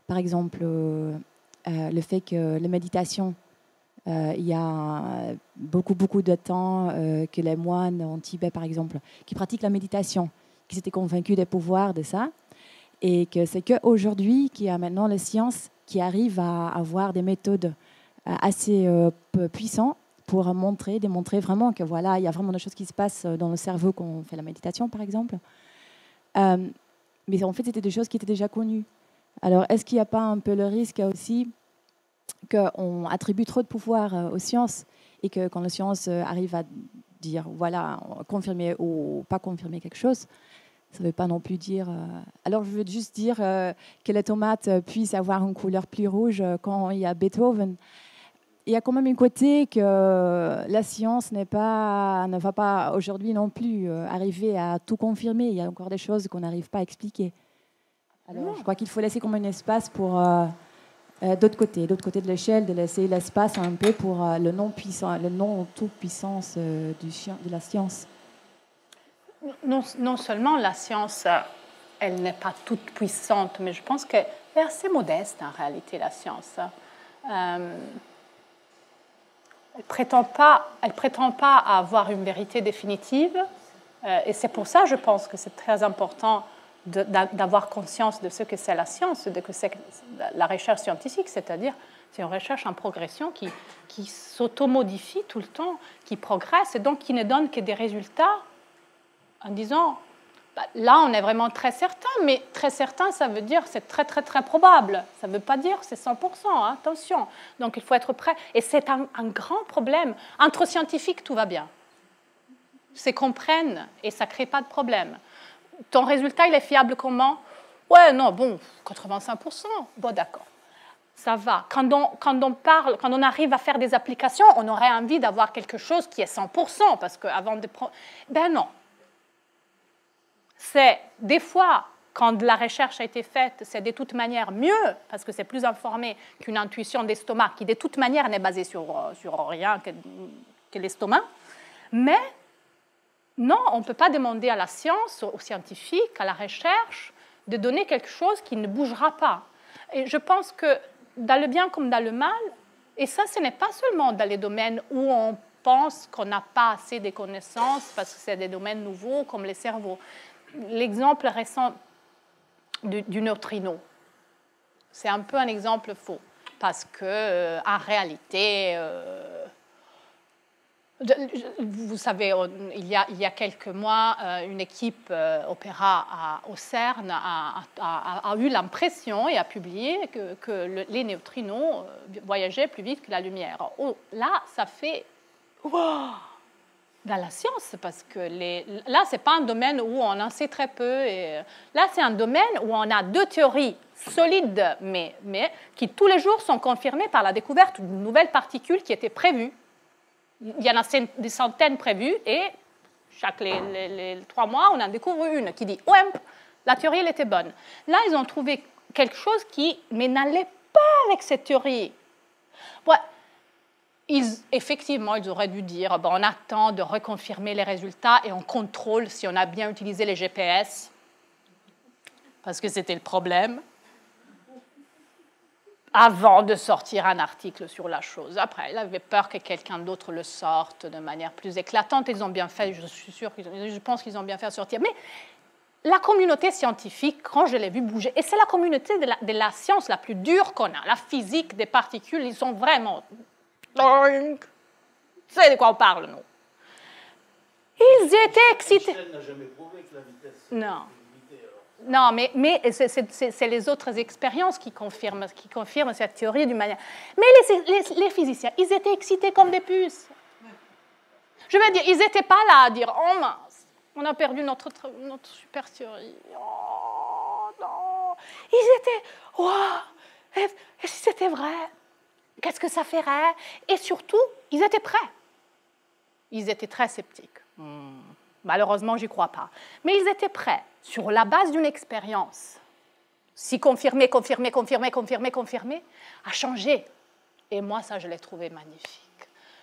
Par exemple, le fait que la méditation, il y a beaucoup de temps que les moines en Tibet, par exemple, qui pratiquent la méditation, qui s'étaient convaincus des pouvoirs de ça, et que c'est qu'aujourd'hui qu'il y a maintenant les sciences qui arrivent à avoir des méthodes assez puissantes pour démontrer vraiment que voilà, il y a vraiment des choses qui se passent dans le cerveau quand on fait la méditation, par exemple. Mais en fait, c'était des choses qui étaient déjà connues. Alors, est-ce qu'il n'y a pas un peu le risque aussi qu'on attribue trop de pouvoir aux sciences et que quand les sciences arrivent à dire, voilà, confirmer ou pas confirmer quelque chose, ça ne veut pas non plus dire... Alors, je veux juste dire que les tomates puissent avoir une couleur plus rouge quand il y a Beethoven. Il y a quand même un côté que la science ne va pas aujourd'hui non plus arriver à tout confirmer. Il y a encore des choses qu'on n'arrive pas à expliquer. Alors, je crois qu'il faut laisser comme un espace pour d'autre côté de l'échelle, de laisser l'espace un peu pour le non-tout-puissance de la science. Non seulement la science, elle n'est pas toute puissante, mais je pense qu'elle est assez modeste en réalité, la science. Elle ne prétend pas avoir une vérité définitive, et c'est pour ça, je pense, que c'est très important d'avoir conscience de ce que c'est la science, de ce que c'est la recherche scientifique, c'est-à-dire c'est une recherche en progression qui s'automodifie tout le temps, qui progresse, et donc qui ne donne que des résultats en disant, là on est vraiment très certain, mais très certain ça veut dire c'est très très très probable, ça ne veut pas dire c'est 100%, hein, attention, donc il faut être prêt, et c'est un grand problème. Entre scientifiques tout va bien, ils se comprennent et ça ne crée pas de problème. Ton résultat il est fiable comment? Ouais, non, bon, 85%, bon d'accord, ça va. Quand on arrive à faire des applications, on aurait envie d'avoir quelque chose qui est 100%, parce qu'avant de prendre... Ben non. C'est des fois, quand la recherche a été faite, c'est de toute manière mieux, parce que c'est plus informé qu'une intuition d'estomac, qui de toute manière n'est basée sur rien que l'estomac. Mais non, on ne peut pas demander à la science, aux scientifiques, à la recherche, de donner quelque chose qui ne bougera pas. Et je pense que dans le bien comme dans le mal, et ça, ce n'est pas seulement dans les domaines où on pense qu'on n'a pas assez de connaissances, parce que c'est des domaines nouveaux, comme les cerveaux. L'exemple récent du neutrino, c'est un peu un exemple faux, parce que en réalité, vous savez, il y a quelques mois, une équipe opéra au CERN a eu l'impression et a publié que les neutrinos voyageaient plus vite que la lumière. Oh, là, ça fait... Wow, dans la science, parce que là, ce n'est pas un domaine où on en sait très peu. Et là, c'est un domaine où on a deux théories solides, mais qui tous les jours sont confirmées par la découverte d'une nouvelle particule qui était prévue. Il y en a des centaines prévues, et chaque les 3 mois, on en découvre une qui dit « Ouais, la théorie, elle était bonne ». Là, ils ont trouvé quelque chose qui n'allait pas avec cette théorie. Ouais. Effectivement, ils auraient dû dire on attend de reconfirmer les résultats et on contrôle si on a bien utilisé les GPS, parce que c'était le problème, avant de sortir un article sur la chose. Après, ils avaient peur que quelqu'un d'autre le sorte de manière plus éclatante. Ils ont bien fait, je pense qu'ils ont bien fait sortir. Mais la communauté scientifique, quand je l'ai vu bouger, et c'est la communauté de la science la plus dure qu'on a, la physique des particules, ils sont vraiment... C'est de quoi on parle, nous. Ils étaient excités. Einstein n'a jamais prouvé que la vitesse. Non. Non, mais c'est les autres expériences qui confirment cette théorie d'une manière. Mais les physiciens, ils étaient excités comme des puces. Je veux dire, ils n'étaient pas là à dire oh mince, on a perdu notre super théorie. Oh non. Ils étaient wow, et si c'était vrai? Qu'est-ce que ça ferait? Et surtout, ils étaient prêts. Ils étaient très sceptiques. Malheureusement, j'y crois pas. Mais ils étaient prêts, sur la base d'une expérience, si confirmé, à changer. Et moi, ça, je l'ai trouvé magnifique.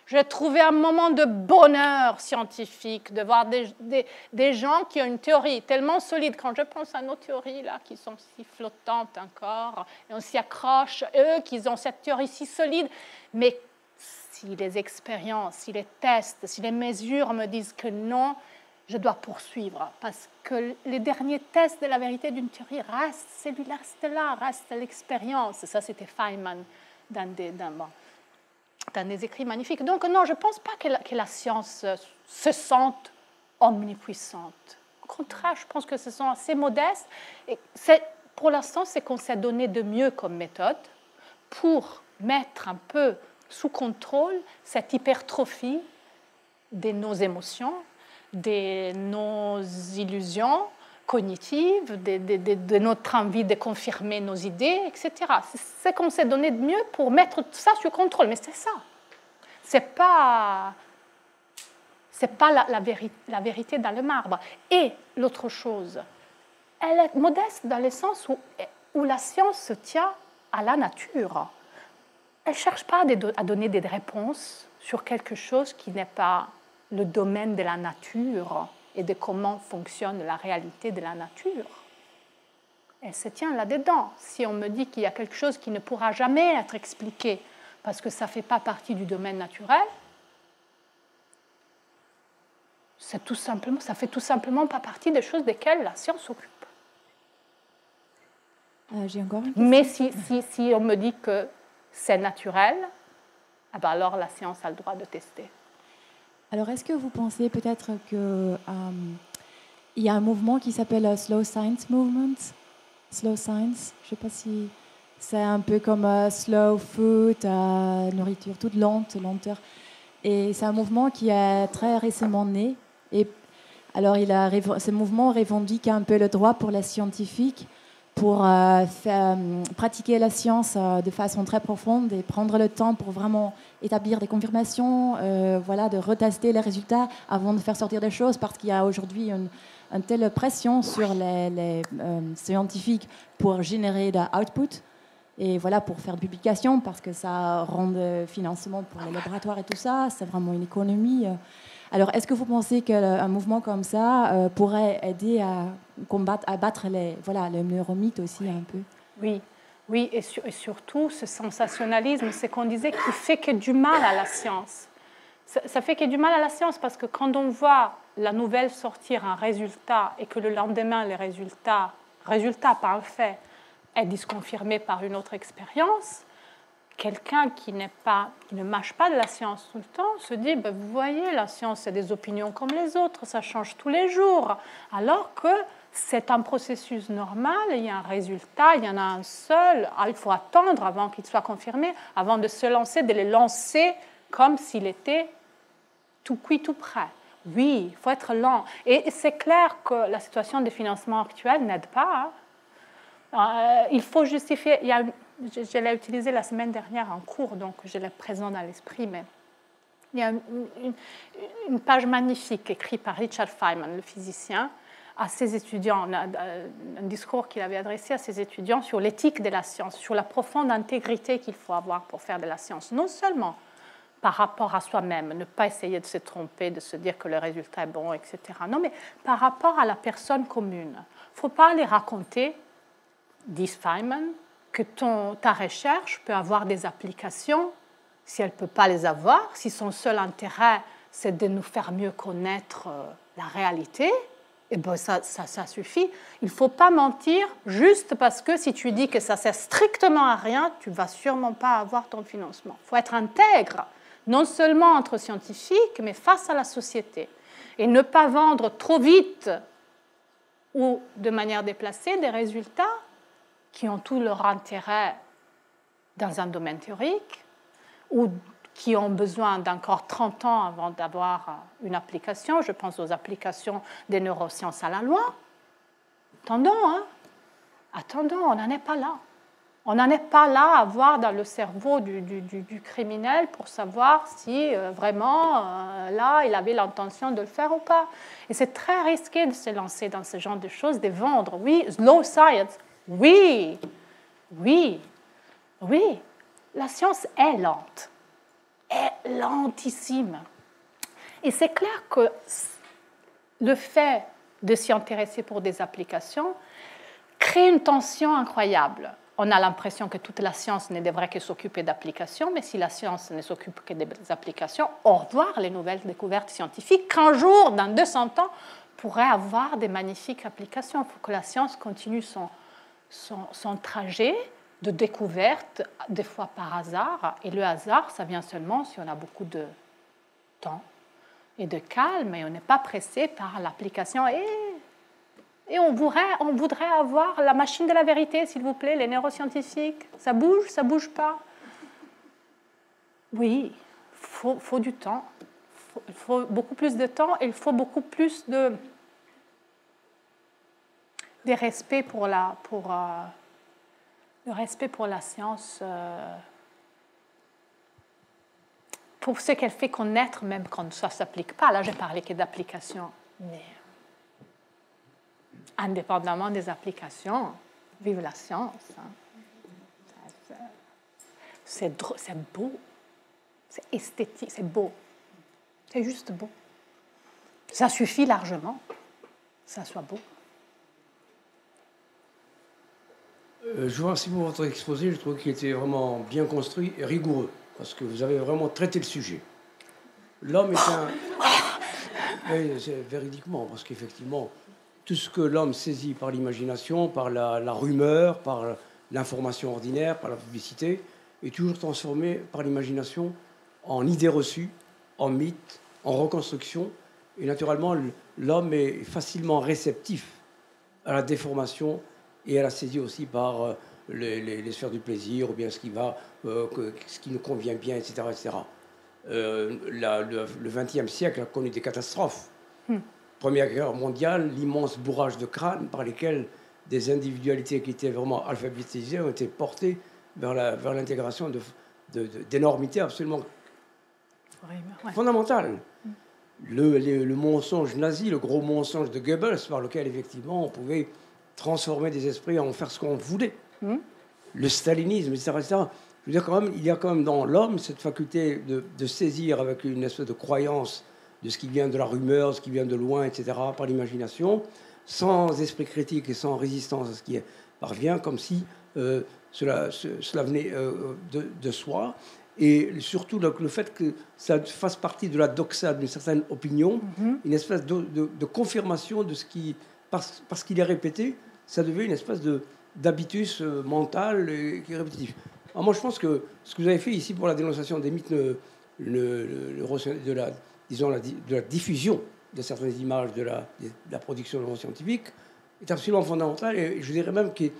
J'ai trouvé un moment de bonheur scientifique, de voir des gens qui ont une théorie tellement solide. Quand je pense à nos théories, là, qui sont si flottantes encore, et on s'y accroche, eux, qui ont cette théorie si solide, mais si les expériences, si les tests, si les mesures me disent que non, je dois poursuivre, parce que les derniers tests de la vérité d'une théorie restent, celui-là reste là, reste l'expérience. Ça, c'était Feynman dans des écrits magnifiques. Donc non, je ne pense pas que la science se sente omnipuissante. Au contraire, je pense que ce sont assez modestes. Et pour l'instant, c'est qu'on s'est donné de mieux comme méthode pour mettre un peu sous contrôle cette hypertrophie de nos émotions, de nos illusions cognitives, de notre envie de confirmer nos idées, etc. C'est qu'on s'est donné de mieux pour mettre ça sous contrôle. Mais c'est ça. C'est pas la vérité dans le marbre. Et l'autre chose, elle est modeste dans le sens où la science se tient à la nature. Elle ne cherche pas à donner des réponses sur quelque chose qui n'est pas le domaine de la nature et de comment fonctionne la réalité de la nature. Elle se tient là-dedans. Si on me dit qu'il y a quelque chose qui ne pourra jamais être expliqué parce que ça ne fait pas partie du domaine naturel, ça ne fait tout simplement pas partie des choses desquelles la science s'occupe. J'ai encore une question. Mais si on me dit que c'est naturel, alors la science a le droit de tester. Alors, est-ce que vous pensez peut-être qu'il y a un mouvement qui s'appelle Slow Science Movement? Slow Science, je ne sais pas si c'est un peu comme Slow Food, nourriture toute lente, lenteur. Et c'est un mouvement qui est très récemment né. Et alors, ce mouvement revendique un peu le droit pour les scientifiques pour pratiquer la science de façon très profonde et prendre le temps pour vraiment établir des confirmations, de retester les résultats avant de faire sortir des choses, parce qu'il y a aujourd'hui une telle pression sur les scientifiques pour générer de l'output et pour faire de publications, parce que ça rend de financement pour les laboratoires et tout ça, c'est vraiment une économie. Alors, est-ce que vous pensez qu'un mouvement comme ça pourrait aider à battre le neuromythe aussi un peu? Oui, et surtout ce sensationnalisme, c'est qu'on disait qu'il fait que du mal à la science. Ça fait que du mal à la science parce que quand on voit la nouvelle sortir un résultat et que le lendemain, le résultat pas un fait, est disconfirmé par une autre expérience, quelqu'un qui ne mâche pas de la science tout le temps se dit vous voyez, la science, c'est des opinions comme les autres, ça change tous les jours. Alors que c'est un processus normal, il y a un résultat, il y en a un seul, il faut attendre avant qu'il soit confirmé, avant de se lancer, de le lancer comme s'il était tout cuit, tout prêt. Oui, il faut être lent. Et c'est clair que la situation de financement actuelle n'aide pas. Il faut justifier. Je l'ai utilisé la semaine dernière en cours, donc je l'ai présent dans l'esprit, mais il y a une page magnifique écrite par Richard Feynman, le physicien, à ses étudiants, un discours qu'il avait adressé à ses étudiants sur l'éthique de la science, sur la profonde intégrité qu'il faut avoir pour faire de la science, non seulement par rapport à soi-même, ne pas essayer de se tromper, de se dire que le résultat est bon, etc. Non, mais par rapport à la personne commune. Il ne faut pas aller raconter, dit Feynman, que ta recherche peut avoir des applications si elle ne peut pas les avoir, si son seul intérêt, c'est de nous faire mieux connaître la réalité, et bien ça suffit. Il ne faut pas mentir juste parce que si tu dis que ça ne sert strictement à rien, tu ne vas sûrement pas avoir ton financement. Il faut être intègre, non seulement entre scientifiques, mais face à la société. Et ne pas vendre trop vite ou de manière déplacée des résultats qui ont tout leur intérêt dans un domaine théorique ou qui ont besoin d'encore 30 ans avant d'avoir une application. Je pense aux applications des neurosciences à la loi. Attendons, on n'en est pas là. On n'en est pas là à voir dans le cerveau du criminel pour savoir si vraiment, là, il avait l'intention de le faire ou pas. Et c'est très risqué de se lancer dans ce genre de choses, de vendre. Oui, slow science, oui. La science est lente. Est lentissime. Et c'est clair que le fait de s'y intéresser pour des applications crée une tension incroyable. On a l'impression que toute la science ne devrait que s'occuper d'applications, mais si la science ne s'occupe que des applications, au revoir les nouvelles découvertes scientifiques, qu'un jour, dans 200 ans, pourrait avoir des magnifiques applications. Il faut que la science continue son trajet de découverte, des fois par hasard. Et le hasard, ça vient seulement si on a beaucoup de temps et de calme et on n'est pas pressé par l'application. Et on voudrait avoir la machine de la vérité, s'il vous plaît, les neuroscientifiques. Ça bouge pas. Oui, il faut du temps. Il faut beaucoup plus de temps et il faut beaucoup plus de respect pour le respect pour la science, pour ce qu'elle fait connaître, même quand ça ne s'applique pas. Là, j'ai parlé que d'applications, mais indépendamment des applications, vive la science. C'est beau, c'est esthétique, c'est beau, c'est juste beau. Ça suffit largement que ça soit beau. Je vous remercie pour votre exposé. Je trouve qu'il était vraiment bien construit et rigoureux, parce que vous avez vraiment traité le sujet. L'homme est un... Oui, c'est véridiquement, parce qu'effectivement, tout ce que l'homme saisit par l'imagination, par la rumeur, par l'information ordinaire, par la publicité, est toujours transformé par l'imagination en idées reçues, en mythes, en reconstruction. Et naturellement, l'homme est facilement réceptif à la déformation et à la saisie aussi par les sphères du plaisir, ou bien ce qui nous convient bien, etc. etc. Le XXe siècle a connu des catastrophes. Première guerre mondiale, l'immense bourrage de crâne par lesquels des individualités qui étaient vraiment alphabétisées ont été portées vers l'intégration d'énormités absolument fondamentales. Le mensonge nazi, le gros mensonge de Goebbels, par lequel effectivement on pouvait transformer des esprits, en faire ce qu'on voulait. Le stalinisme, etc., etc. Je veux dire, quand même, il y a quand même dans l'homme cette faculté de saisir avec une espèce de croyance de ce qui vient de la rumeur, ce qui vient de loin, etc., par l'imagination, sans esprit critique et sans résistance à ce qui parvient, comme si cela venait de soi. Et surtout le fait que ça fasse partie de la doxa d'une certaine opinion, une espèce de confirmation de ce qui, parce qu'il est répété, ça devient une espèce d'habitus mental qui est répétitif. Alors moi, je pense que ce que vous avez fait ici pour la dénonciation des mythes, de la diffusion de certaines images de la production neuroscientifique, est absolument fondamental. Et je dirais même qu'il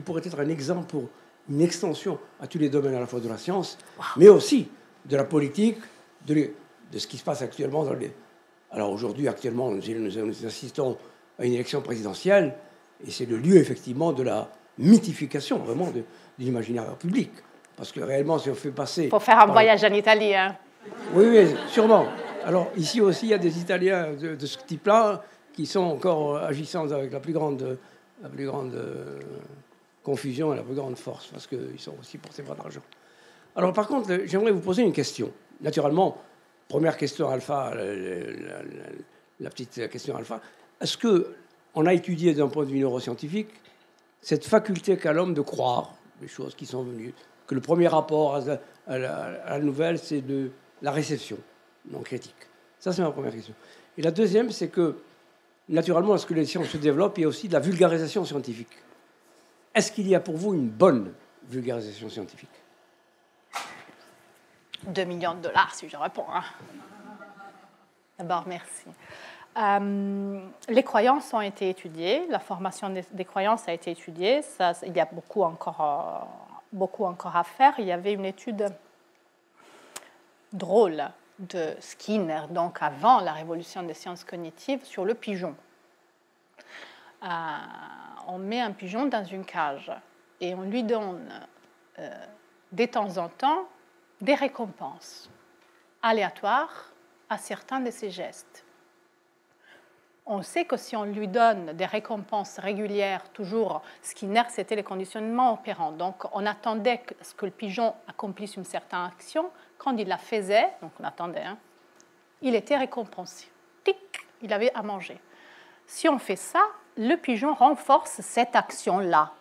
pourrait être un exemple pour une extension à tous les domaines, à la fois de la science, mais aussi de la politique, de ce qui se passe actuellement Alors aujourd'hui, actuellement, nous assistons à une élection présidentielle, et c'est le lieu, effectivement, de la mythification, vraiment, de l'imaginaire public. Parce que réellement, si on fait passer... Pour faire un voyage en Italie, hein. Oui, oui, sûrement. Alors, ici aussi, il y a des Italiens de ce type-là qui sont encore agissants avec la plus grande confusion et la plus grande force, parce qu'ils sont aussi portés par l'argent. Alors, par contre, j'aimerais vous poser une question. Naturellement, première question alpha, la petite question alpha. Est-ce qu'on a étudié d'un point de vue neuroscientifique cette faculté qu'a l'homme de croire les choses qui sont venues, que le premier rapport à la nouvelle, c'est de la réception non critique? Ça, c'est ma première question. Et la deuxième, c'est que, naturellement, lorsque les sciences se développent, il y a aussi de la vulgarisation scientifique. Est-ce qu'il y a pour vous une bonne vulgarisation scientifique? 2 millions de dollars, si je réponds. Hein. D'abord, merci. Les croyances ont été étudiées, la formation des croyances a été étudiée. Ça, il y a beaucoup encore à faire. Il y avait une étude drôle de Skinner, donc avant la révolution des sciences cognitives, sur le pigeon. On met un pigeon dans une cage et on lui donne de temps en temps des récompenses aléatoires à certains de ses gestes. On sait que si on lui donne des récompenses régulières, toujours, Skinner, c'était le conditionnement opérant. Donc, on attendait que le pigeon accomplisse une certaine action. Quand il la faisait, donc on attendait, hein, il était récompensé. Tic, il avait à manger. Si on fait ça, le pigeon renforce cette action-là.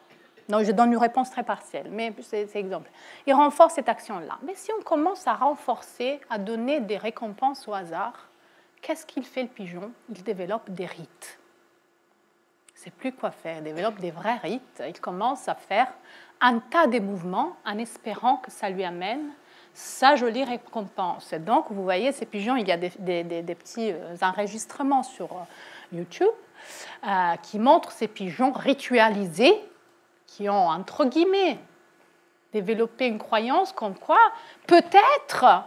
Donc, je donne une réponse très partielle, mais c'est exemple. Il renforce cette action-là. Mais si on commence à renforcer, à donner des récompenses au hasard, qu'est-ce qu'il fait le pigeon? Il développe des rites. Il ne sait plus quoi faire. Il développe des vrais rites. Il commence à faire un tas de mouvements en espérant que ça lui amène sa jolie récompense. Et donc, vous voyez, ces pigeons, il y a des petits enregistrements sur YouTube qui montrent ces pigeons ritualisés qui ont, entre guillemets, développé une croyance comme quoi, peut-être,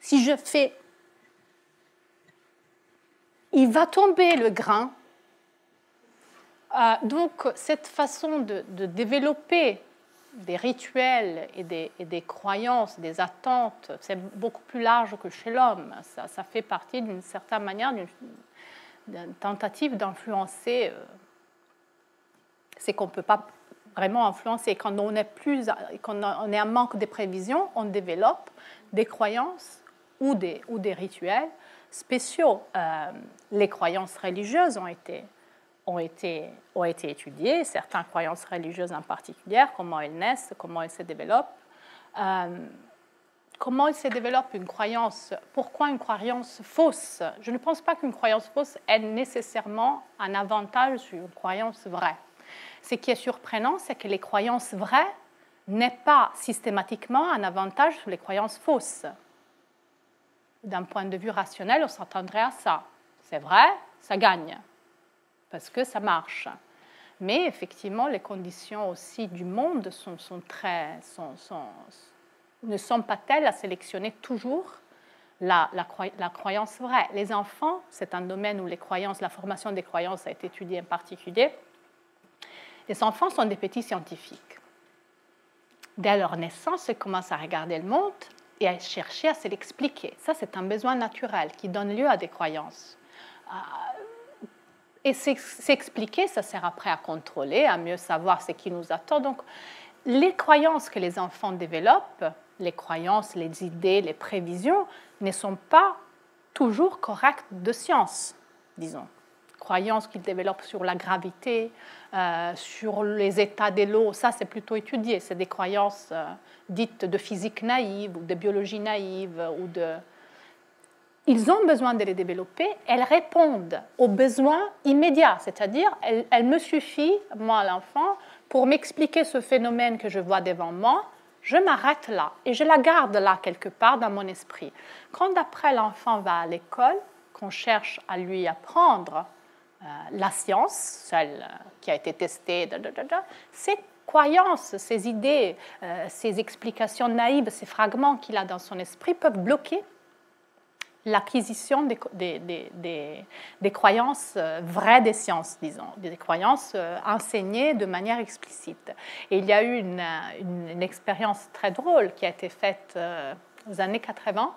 si je fais... il va tomber le grain. Donc, cette façon de développer des rituels et des croyances, des attentes, c'est beaucoup plus large que chez l'homme. Ça fait partie, d'une certaine manière, d'une tentative d'influencer. C'est qu'on ne peut pas vraiment influencer. Quand on est en manque de prévision, on développe des croyances ou des rituels spéciaux. Les croyances religieuses ont été étudiées, certaines croyances religieuses en particulier, comment elles naissent, comment elles se développent. Comment se développe une croyance? Pourquoi une croyance fausse? Je ne pense pas qu'une croyance fausse ait nécessairement un avantage sur une croyance vraie. Ce qui est surprenant, c'est que les croyances vraies n'aient pas systématiquement un avantage sur les croyances fausses. D'un point de vue rationnel, on s'attendrait à ça. C'est vrai, ça gagne, parce que ça marche. Mais effectivement, les conditions aussi du monde ne sont pas telles à sélectionner toujours la croyance vraie. Les enfants, c'est un domaine où la formation des croyances a été étudiée en particulier. Les enfants sont des petits scientifiques. Dès leur naissance, ils commencent à regarder le monde et à chercher à se l'expliquer. Ça, c'est un besoin naturel qui donne lieu à des croyances. Et s'expliquer, ça sert après à contrôler, à mieux savoir ce qui nous attend. Donc, les croyances que les enfants développent, les croyances, les idées, les prévisions, ne sont pas toujours correctes de science, disons. Croyances qu'ils développent sur la gravité, sur les états de l'eau, ça c'est plutôt étudié. C'est des croyances dites de physique naïve ou de biologie naïve. Ils ont besoin de les développer. Elles répondent aux besoins immédiats, c'est-à-dire elles me suffisent, moi l'enfant, pour m'expliquer ce phénomène que je vois devant moi. Je m'arrête là et je la garde là quelque part dans mon esprit. Quand après l'enfant va à l'école, qu'on cherche à lui apprendre la science, celle qui a été testée, ces croyances, ces idées, ces explications naïves, ces fragments qu'il a dans son esprit peuvent bloquer l'acquisition des croyances vraies des sciences, disons, des croyances enseignées de manière explicite. Et il y a eu une expérience très drôle qui a été faite aux années 80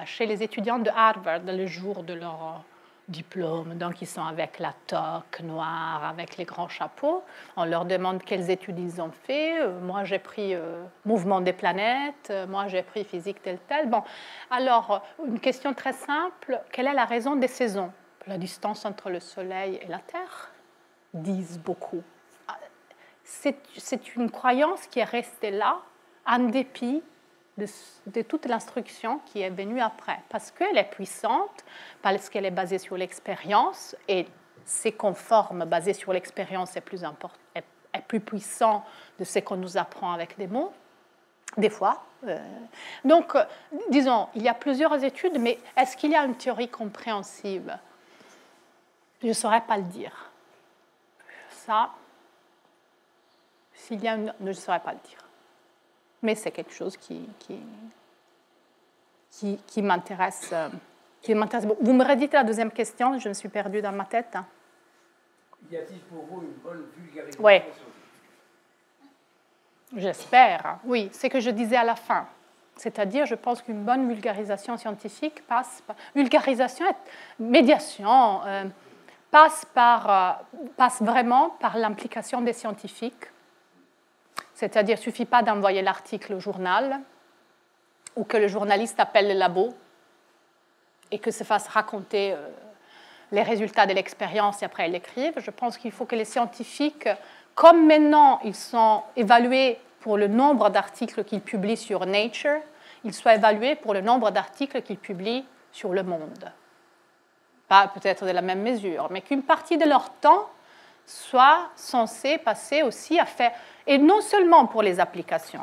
chez les étudiants de Harvard le jour de leur diplôme. Donc, ils sont avec la toque noire, avec les grands chapeaux. On leur demande quelles études ils ont fait. Moi, j'ai pris mouvement des planètes. Moi, j'ai pris physique telle. Bon, alors, une question très simple. Quelle est la raison des saisons? La distance entre le Soleil et la Terre disent beaucoup. C'est une croyance qui est restée là, en dépit de toute l'instruction qui est venue après, parce qu'elle est puissante, parce qu'elle est basée sur l'expérience, et c'est conforme, basé sur l'expérience, est plus puissant de ce qu'on nous apprend avec des mots, des fois. Donc, disons, il y a plusieurs études, mais est-ce qu'il y a une théorie compréhensible? Je ne saurais pas le dire. Ça, s'il y a une... je ne saurais pas le dire. Mais c'est quelque chose qui m'intéresse. Vous me redites la deuxième question, je me suis perdue dans ma tête. Y a-t-il pour vous une bonne vulgarisation? Oui. J'espère. Oui, c'est ce que je disais à la fin. C'est-à-dire, je pense qu'une bonne vulgarisation scientifique passe par... Vulgarisation, médiation, passe vraiment par l'implication des scientifiques. C'est-à-dire, il ne suffit pas d'envoyer l'article au journal ou que le journaliste appelle le labo et que se fasse raconter les résultats de l'expérience et après ils l'écrivent. Je pense qu'il faut que les scientifiques, comme maintenant ils sont évalués pour le nombre d'articles qu'ils publient sur Nature, ils soient évalués pour le nombre d'articles qu'ils publient sur Le Monde. Pas peut-être de la même mesure, mais qu'une partie de leur temps soit censée passer aussi à faire... Et non seulement pour les applications,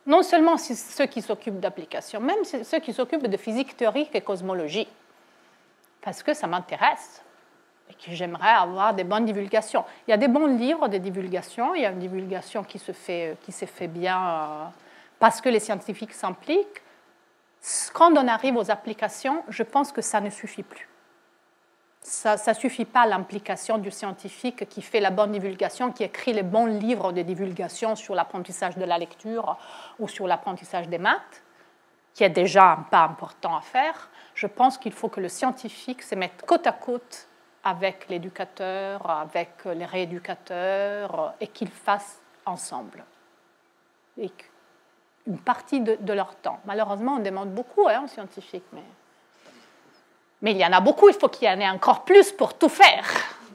non seulement ceux qui s'occupent d'applications, même ceux qui s'occupent de physique théorique et cosmologie, parce que ça m'intéresse et que j'aimerais avoir des bonnes divulgations. Il y a des bons livres de divulgation, il y a une divulgation qui se fait bien parce que les scientifiques s'impliquent. Quand on arrive aux applications, je pense que ça ne suffit plus. Ça ne suffit pas l'implication du scientifique qui fait la bonne divulgation, qui écrit les bons livres de divulgation sur l'apprentissage de la lecture ou sur l'apprentissage des maths, qui est déjà un pas important à faire. Je pense qu'il faut que le scientifique se mette côte à côte avec l'éducateur, avec les rééducateurs, et qu'ils fassent ensemble. Et une partie de leur temps. Malheureusement, on demande beaucoup aux scientifiques, mais il y en a beaucoup, il faut qu'il y en ait encore plus pour tout faire.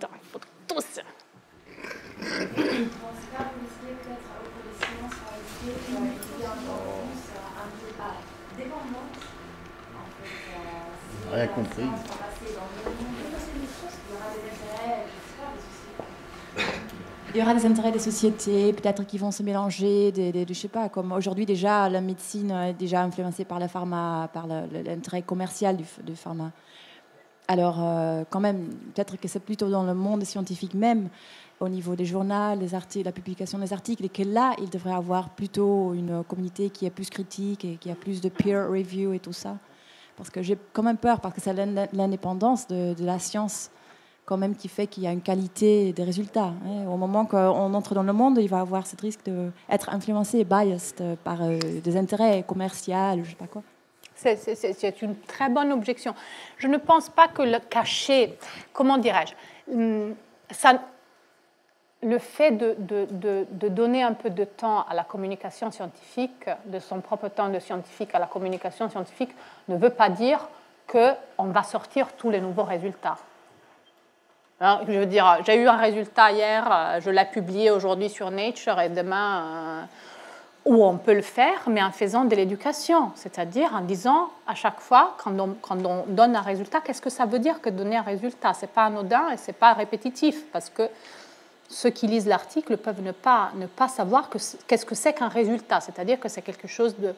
Donc, il faut tous. Dans ce cas, vous risquez peut-être pour les sciences, qu'il y a encore plus un peu dépendante. En fait, rien compris. Il y aura des intérêts des sociétés, peut-être qui vont se mélanger, je sais pas, comme aujourd'hui déjà, la médecine est déjà influencée par la pharma, par l'intérêt commercial du pharma. Alors, quand même, peut-être que c'est plutôt dans le monde scientifique même, au niveau des journaux, des articles, la publication des articles, et que là, il devrait avoir plutôt une communauté qui est plus critique et qui a plus de peer review et tout ça. Parce que j'ai quand même peur, parce que c'est l'indépendance de la science quand même qui fait qu'il y a une qualité des résultats. Au moment qu'on entre dans le monde, il va avoir ce risque d'être influencé, biased par des intérêts commerciaux, je ne sais pas quoi. C'est une très bonne objection. Je ne pense pas que le cacher, comment dirais-je, le fait de donner un peu de temps à la communication scientifique, de son propre temps de scientifique à la communication scientifique, ne veut pas dire qu'on va sortir tous les nouveaux résultats. Je veux dire, j'ai eu un résultat hier, je l'ai publié aujourd'hui sur Nature et demain, où on peut le faire, mais en faisant de l'éducation, c'est-à-dire en disant à chaque fois, quand on donne un résultat, qu'est-ce que ça veut dire que donner un résultat? Ce n'est pas anodin et ce n'est pas répétitif, parce que ceux qui lisent l'article peuvent ne pas savoir qu'est-ce que c'est qu'un résultat, c'est-à-dire que c'est quelque chose de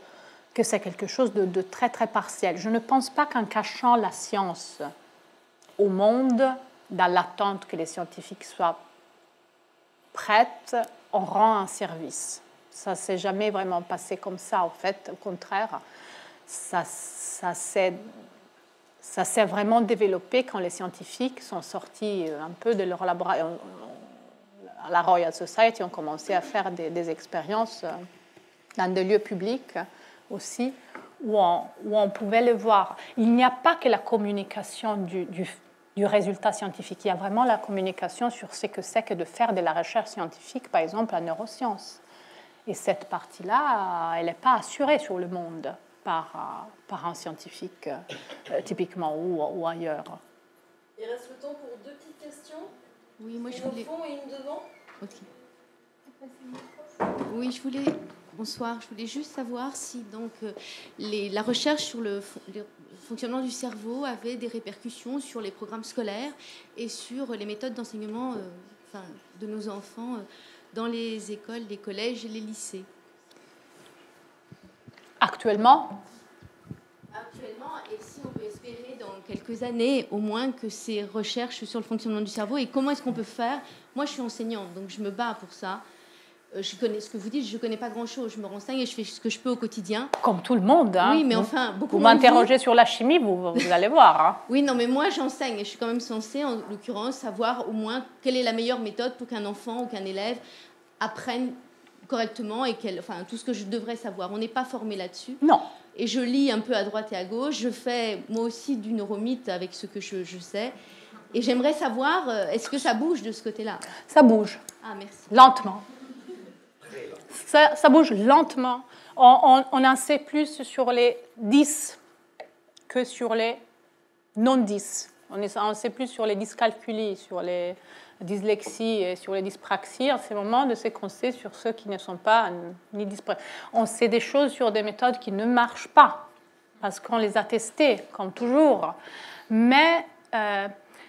très, très partiel. Je ne pense pas qu'en cachant la science au monde, dans l'attente que les scientifiques soient prêts, on rend un service. Ça ne s'est jamais vraiment passé comme ça, en fait. Au contraire, ça s'est ça s'est vraiment développé quand les scientifiques sont sortis un peu de leur laboratoire. À la Royal Society, ont commencé à faire des expériences dans des lieux publics aussi, où on pouvait le voir. Il n'y a pas que la communication du résultat scientifique, il y a vraiment la communication sur ce que c'est que de faire de la recherche scientifique, par exemple en neurosciences. Et cette partie-là, elle n'est pas assurée sur le monde par un scientifique, typiquement, ou ailleurs. Il reste le temps pour 2 petites questions. Oui, moi je Une voulais. au fond et une devant. Ok. Oui, bonsoir. Je voulais juste savoir si donc la recherche sur le fonctionnement du cerveau avait des répercussions sur les programmes scolaires et sur les méthodes d'enseignement de nos enfants dans les écoles, les collèges et les lycées. Actuellement, et si on peut espérer dans quelques années au moins que ces recherches sur le fonctionnement du cerveau, et comment est-ce qu'on peut faire? Moi, je suis enseignante, donc je me bats pour ça. Je connais ce que vous dites, je ne connais pas grand-chose, je me renseigne et je fais ce que je peux au quotidien. comme tout le monde. Hein. Oui, mais enfin, beaucoup Vous moins que m'interrogez sur la chimie, vous allez voir. Hein. Oui, non, mais moi, j'enseigne et je suis quand même censée, en l'occurrence, savoir au moins quelle est la meilleure méthode pour qu'un enfant ou qu'un élève apprenne correctement et tout ce que je devrais savoir. On n'est pas formé là-dessus. Non. Et je lis un peu à droite et à gauche. Je fais, moi aussi, du neuromythe avec ce que je sais. Et j'aimerais savoir, est-ce que ça bouge de ce côté-là? Ça bouge. Ah, merci. Lentement. Ça bouge lentement. On en sait plus sur les 10 que sur les non-10. On sait plus sur les dyscalculies, sur les dyslexies et sur les dyspraxies en ce moment de ce qu'on sait sur ceux qui ne sont pas ni dyspraxiques. On sait des choses sur des méthodes qui ne marchent pas parce qu'on les a testées, comme toujours. Mais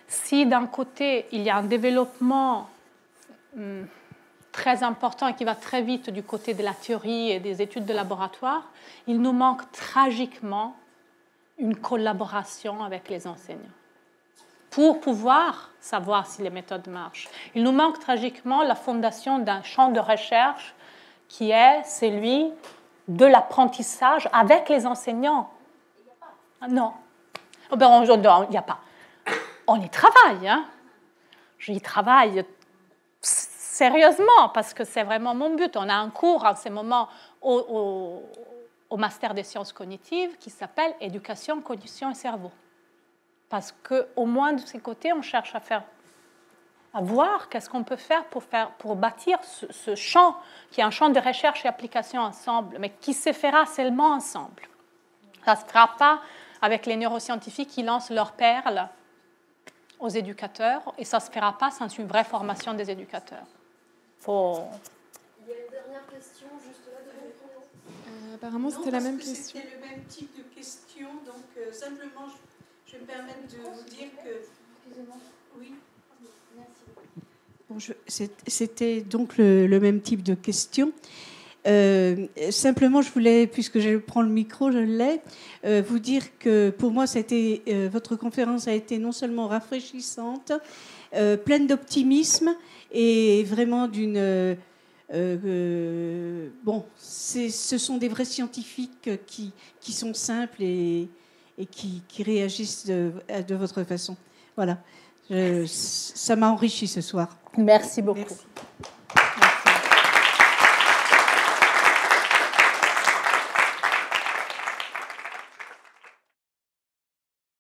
si d'un côté, il y a un développement très important et qui va très vite du côté de la théorie et des études de laboratoire, il nous manque tragiquement une collaboration avec les enseignants pour pouvoir savoir si les méthodes marchent. Il nous manque tragiquement la fondation d'un champ de recherche qui est celui de l'apprentissage avec les enseignants. Non. Il n'y a pas. On y travaille. Hein. J'y travaille sérieusement parce que c'est vraiment mon but. On a un cours en ce moment au Master des sciences cognitives qui s'appelle Éducation, cognition et cerveau. Parce qu'au moins de ces côtés, on cherche à voir qu'est-ce qu'on peut faire pour bâtir ce champ, qui est un champ de recherche et application ensemble, mais qui se fera seulement ensemble. Ça ne se fera pas avec les neuroscientifiques qui lancent leurs perles aux éducateurs, et ça ne se fera pas sans une vraie formation des éducateurs. Il y a une dernière question, juste là devant. Apparemment, c'était la même question. C'était le même type de question, donc simplement, je vais me permettre de vous dire que... Excusez-moi. Oui. Merci. Bon, c'était donc le même type de question. Simplement, je voulais, puisque je prends le micro, je l'ai, vous dire que pour moi, votre conférence a été non seulement rafraîchissante, pleine d'optimisme et vraiment d'une... ce sont des vrais scientifiques qui sont simples et qui réagissent de votre façon. Voilà. Ça m'a enrichi ce soir. Merci beaucoup. Merci.